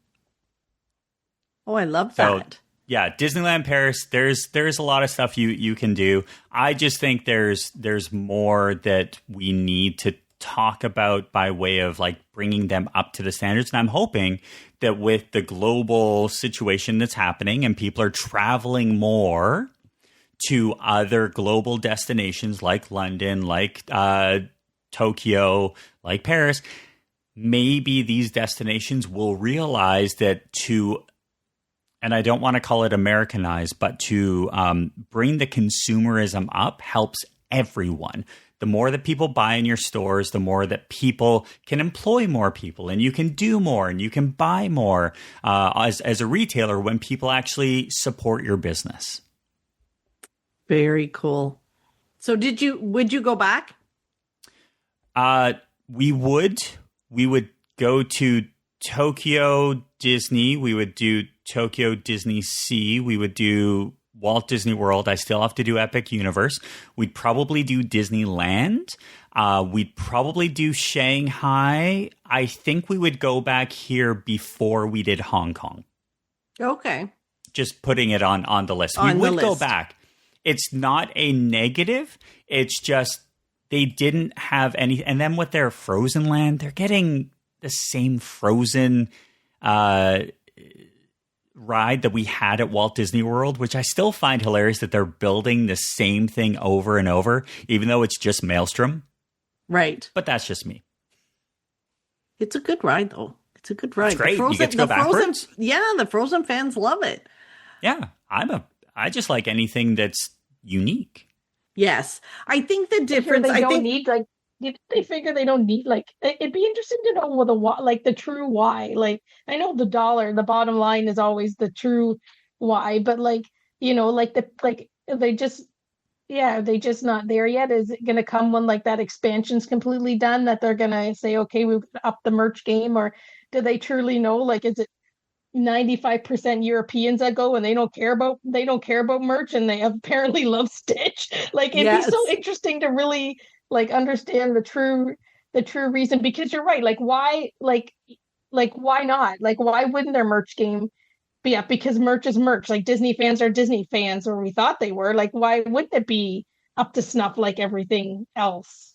Oh, I love that. Yeah, Disneyland Paris, there's a lot of stuff you can do. I just think there's more that we need to talk about by way of like bringing them up to the standards. And I'm hoping that with the global situation that's happening and people are traveling more to other global destinations like London, like Tokyo, like Paris, maybe these destinations will realize that and I don't want to call it Americanized, but to bring the consumerism up helps everyone. The more that people buy in your stores, the more that people can employ more people and you can do more and you can buy more as a retailer when people actually support your business. Very cool. So would you go back? We would go to Tokyo Disney. We would do Tokyo Disney Sea. We would do Walt Disney World. I still have to do Epic Universe. We'd probably do Disneyland. We'd probably do Shanghai. I think we would go back here before we did Hong Kong. Okay. Just putting it on the list. We would go back. It's not a negative. It's just they didn't have any. And then with their Frozen Land, they're getting the same Frozen ride that we had at Walt Disney World, which I still find hilarious that they're building the same thing over and over, even though it's just Maelstrom. Right. But that's just me. It's a good ride, though. It's a good ride. It's great. You get to go backwards. The Frozen fans love it. Yeah. I just like anything that's unique. Yes. I think the difference... They figure they don't need, like, it'd be interesting to know the true why. Like, I know the bottom line is always the true why, but they're just not there yet. Is it going to come when like that expansion's completely done that they're going to say, okay, we've upped the merch game, or do they truly know? Like, is it 95% Europeans that go and they don't care about merch and they apparently love Stitch? Like, it'd be so interesting to really like understand the true reason, because you're right. Like, why not? Like, why wouldn't their merch game be up? Because merch is merch. Like, Disney fans are Disney fans, or we thought they were. Like, why wouldn't it be up to snuff like everything else?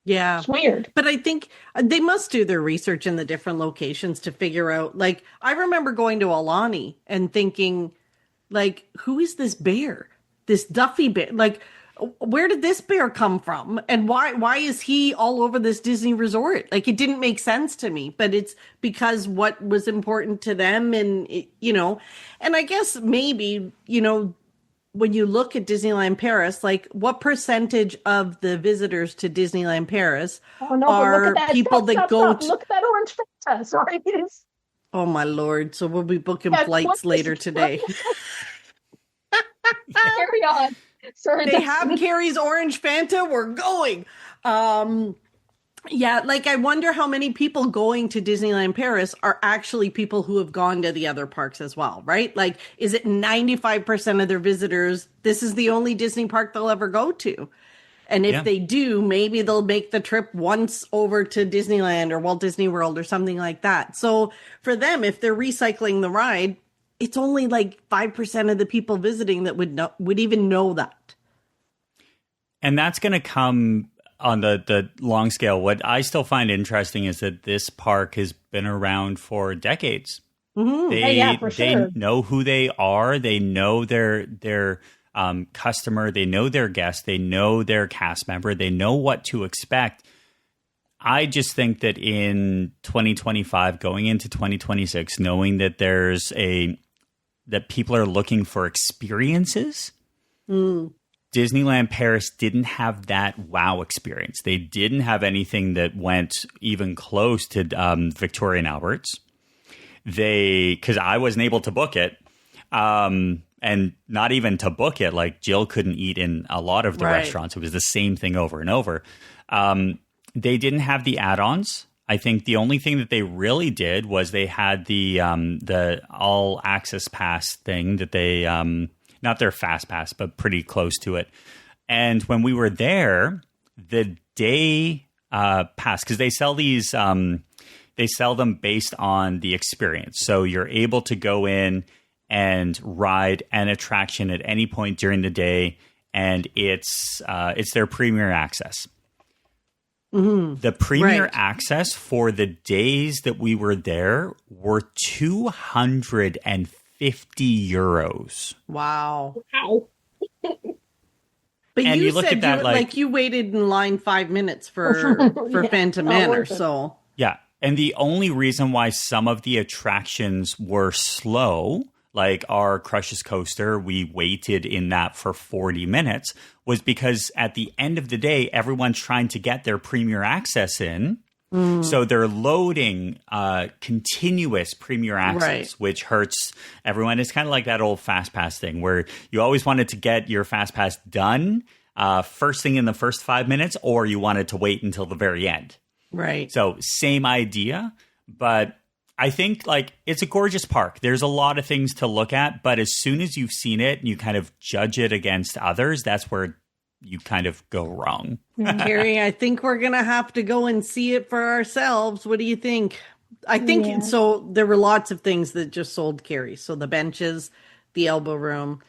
Yeah. It's weird. But I think they must do their research in the different locations to figure out, like, I remember going to Alani and thinking, like, who is this bear? This Duffy bear? Like, where did this bear come from? And why is he all over this Disney resort? Like, it didn't make sense to me, but it's because what was important to them. And, and I guess maybe, when you look at Disneyland Paris, like, what percentage of the visitors to Disneyland Paris are people that go to... Look at that orange Fanta. Sorry. Oh, my Lord. So we'll be booking flights later today. Carry on. Sorry, they have Carrie's orange Fanta. We're going. Yeah, like, I wonder how many people going to Disneyland Paris are actually people who have gone to the other parks as well, right? Like, is it 95% of their visitors, this is the only Disney park they'll ever go to? And if they do, maybe they'll make the trip once over to Disneyland or Walt Disney World or something like that. So for them, if they're recycling the ride, it's only like 5% of the people visiting that would even know that. And that's going to come on the long scale. What I still find interesting is that this park has been around for decades. Mm-hmm. They know who they are. They know their customer. They know their guest. They know their cast member. They know what to expect. I just think that in 2025, going into 2026, knowing that that people are looking for experiences, Disneyland Paris didn't have that wow experience. They didn't have anything that went even close to Victoria and Albert's. Because I wasn't able to book it. And And not even to book it, like Jill couldn't eat in a lot of the restaurants. It was the same thing over and over. They didn't have the add-ons. I think the only thing that they really did was they had the all access pass thing that they, not their fast pass, but pretty close to it. And when we were there, the day pass, because they sell these, they sell them based on the experience. So you're able to go in and ride an attraction at any point during the day, and it's their premier access. Mm-hmm. The premier access for the days that we were there were €250. Wow. Wow. But and you look said at that, like you waited in line 5 minutes for Phantom Manor, so yeah. And the only reason why some of the attractions were slow, like our Crushes coaster, we waited in that for 40 minutes, was because at the end of the day, everyone's trying to get their premier access in. So they're loading continuous premier access, which hurts everyone. It's kind of like that old Fast Pass thing where you always wanted to get your Fast Pass done first thing in the first 5 minutes, or you wanted to wait until the very end. Right. So same idea, but I think like it's a gorgeous park. There's a lot of things to look at, but as soon as you've seen it and you kind of judge it against others, that's where you kind of go wrong. Carrie, I think we're going to have to go and see it for ourselves. What do you think? I think so. There were lots of things that just sold Carrie. So the benches, the elbow room,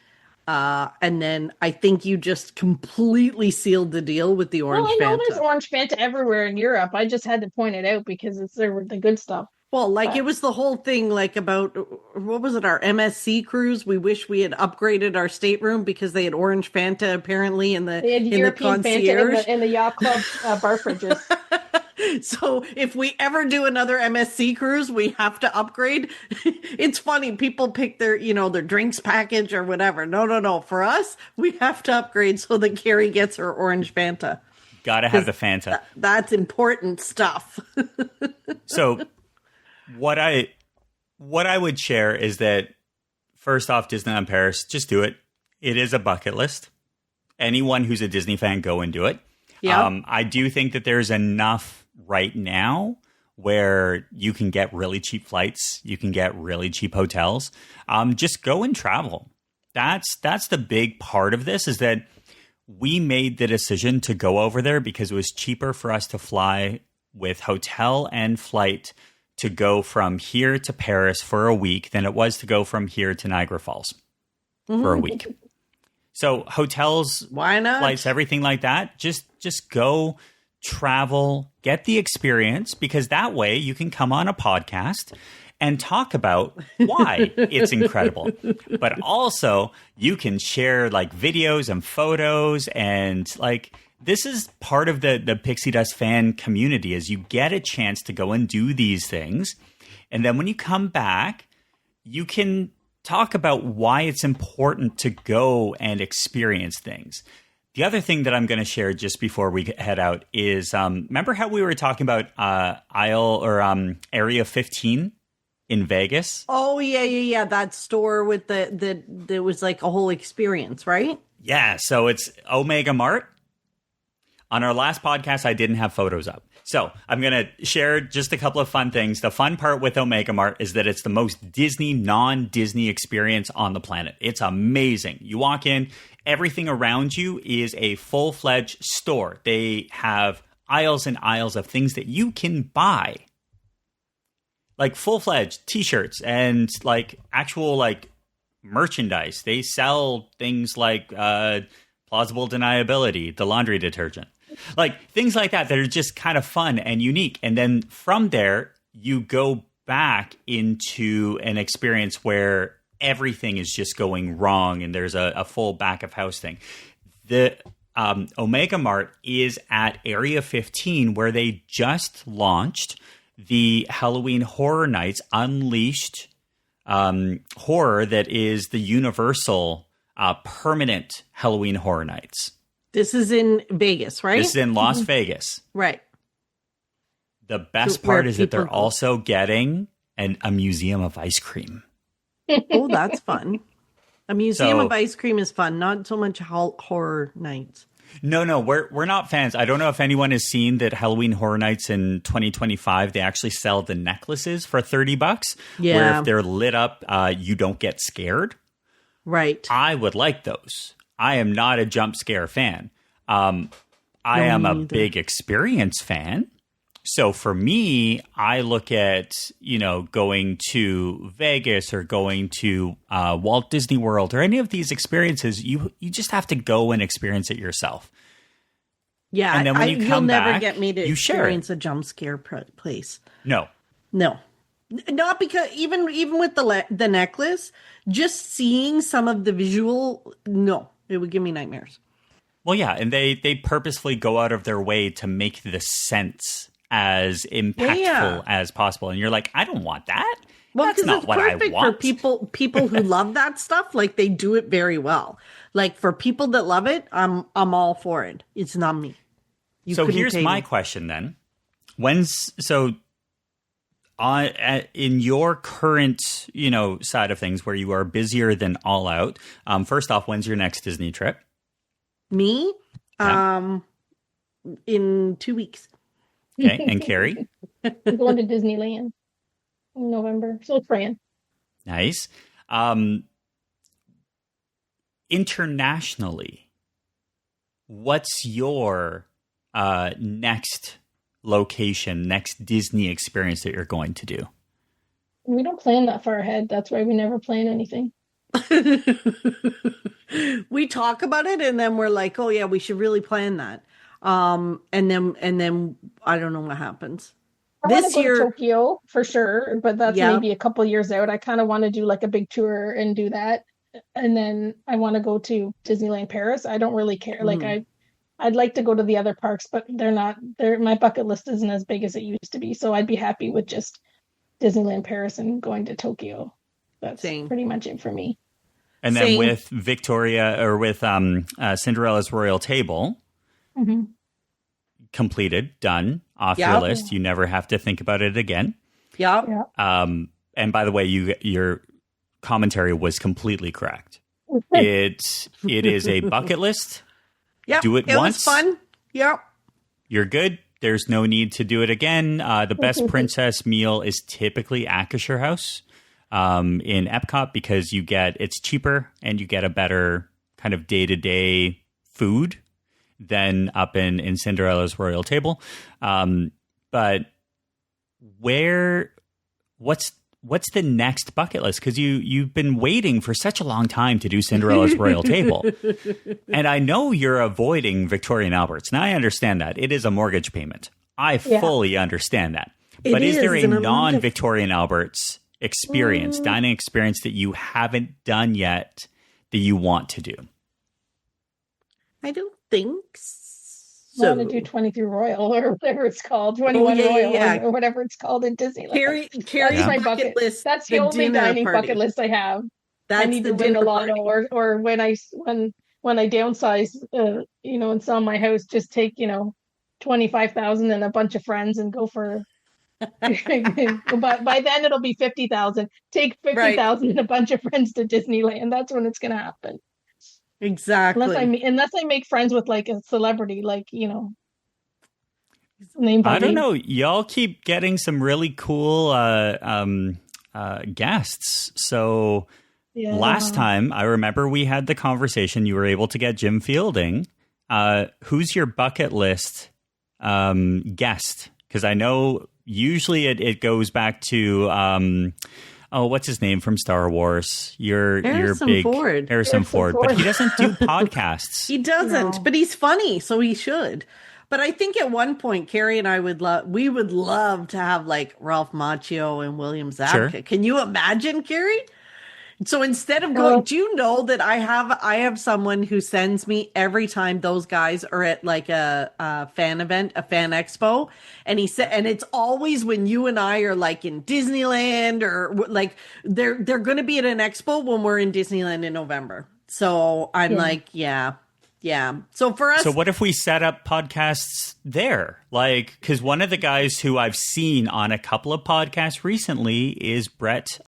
and then I think you just completely sealed the deal with the orange Fanta. Well, I know there's orange Fanta everywhere in Europe. I just had to point it out because it's there with the good stuff. Well, like it was the whole thing, like about, what was it, our MSC cruise? We wish we had upgraded our stateroom because they had orange Fanta apparently in the European concierge. Fanta in the yacht club bar fridges. So if we ever do another MSC cruise, we have to upgrade. It's funny. People pick their, their drinks package or whatever. No. For us, we have to upgrade so that Carrie gets her orange Fanta. Gotta have the Fanta. That's important stuff. So what I would share is that first off, Disneyland Paris, just do it. It is a bucket list. Anyone who's a Disney fan, go and do it. Yeah. I do think that there's enough right now where you can get really cheap flights. You can get really cheap hotels. Just go and travel. That's the big part of this, is that we made the decision to go over there because it was cheaper for us to fly with hotel and flight to go from here to Paris for a week than it was to go from here to Niagara Falls for a week. So hotels, why not? Flights, everything like that. Just go, travel, get the experience, because that way you can come on a podcast and talk about why it's incredible. But also you can share like videos and photos, and like this is part of the Pixie Dust fan community, is you get a chance to go and do these things. And then when you come back, you can talk about why it's important to go and experience things. The other thing that I'm going to share just before we head out is, remember how we were talking about Area 15 in Vegas? Oh, yeah. That store with there was like a whole experience, right? Yeah, so it's Omega Mart. On our last podcast, I didn't have photos up. So I'm going to share just a couple of fun things. The fun part with Omega Mart is that it's the most Disney, non-Disney experience on the planet. It's amazing. You walk in, everything around you is a full-fledged store. They have aisles and aisles of things that you can buy. Like full-fledged t-shirts and like actual like merchandise. They sell things like plausible deniability, the laundry detergent. Like things like that are just kind of fun and unique. And then from there, you go back into an experience where everything is just going wrong and there's a full back of house thing. The Omega Mart is at Area 15, where they just launched the Halloween Horror Nights Unleashed horror that is the Universal permanent Halloween Horror Nights. This is in Vegas, right? This is in Las Vegas. Right. The best part is that they're also getting a museum of ice cream. Oh, that's fun. A museum So- of ice cream is fun, not so much horror nights. No, we're not fans. I don't know if anyone has seen that Halloween Horror Nights in 2025. They actually sell the necklaces for $30. Where Yeah. if they're lit up, you don't get scared. Right. I would like those. I am not a jump scare fan. I am me a neither. big experience fan. So for me, I look at, going to Vegas or going to Walt Disney World or any of these experiences. You just have to go and experience it yourself. Yeah, And then when you you'll come never back, get me to you share it. experience a jump scare place. No. No, not because even with the necklace, just seeing some of the visual, no, it would give me nightmares. Well, yeah, and they purposefully go out of their way to make the sense as impactful Yeah. as possible. And you're like, I don't want that. Well, That's because not it's what I perfect for want. people who love that stuff. Like they do it very well. Like for people that love it, I'm all for it. It's not me. You So couldn't here's pay my me. question then. In your current, side of things where you are busier than all out, first off, when's your next Disney trip? Me, Yeah. in 2 weeks. Okay, and Carrie? I'm going to Disneyland in November. So Fran. Nice. Internationally, what's your next location, next Disney experience that you're going to do? We don't plan that far ahead. That's why we never plan anything. We talk about it and then we're like, oh yeah, we should really plan that. And then I don't know what happens. I want This to go year- to Tokyo for sure, but that's Yeah. maybe a couple years out. I kind of want to do like a big tour and do that. And then I want to go to Disneyland Paris. I don't really care. Like I'd like to go to the other parks, but my bucket list isn't as big as it used to be. So I'd be happy with just Disneyland Paris and going to Tokyo. That's Same. pretty much it for me. And then Same. with Victoria or with Cinderella's Royal Table, Mm-hmm. completed, done, off Yeah. your list. You never have to think about it again. Yeah. Yeah. And by the way, your commentary was completely correct. It is a bucket list. Yeah. Do it It once. was fun. Yeah. You're good. There's no need to do it again. The best princess meal is typically Akershire House in Epcot because it's cheaper and you get a better kind of day-to-day food than up in Cinderella's Royal Table. But what's the next bucket list? Because you've been waiting for such a long time to do Cinderella's Royal Table. And I know you're avoiding Victoria and Albert's. And I understand that. It is a mortgage payment. I fully understand that. But is there a and I'm not non-Victoria and Albert's experience, dining experience that you haven't done yet that you want to do? I don't think I so. want to do 23 Royal or whatever it's called, 21 yeah, Royal yeah. or whatever it's called in Disneyland. Carrie's That's my bucket list. That's the only dinner dining party. bucket list I have. That's I need the to win dinner a lotto, party. or when I downsize, and sell my house, just take 25,000 and a bunch of friends and go for. By then it'll be 50,000. Take 50,000 and a bunch of friends to Disneyland. That's when it's gonna happen. Exactly. Unless I make friends with like a celebrity, name. I don't know. Y'all keep getting some really cool guests. So last time I remember we had the conversation, you were able to get Jim Fielding. Who's your bucket list guest? Because I know usually it goes back to what's his name from Star Wars? Your Harrison big Ford. Harrison Ford, but he doesn't do podcasts. He doesn't, but he's funny, so he should. But I think at one point, Carrie and I would love to have like Ralph Macchio and William Zabka. Sure. Can you imagine, Carrie? So instead of going, do you know that I have someone who sends me every time those guys are at like a fan event, a fan expo, and he said, and it's always when you and I are like in Disneyland or like they're going to be at an expo when we're in Disneyland in November. So I'm like, yeah. So for us, So what if we set up podcasts there? Like, because one of the guys who I've seen on a couple of podcasts recently is Brett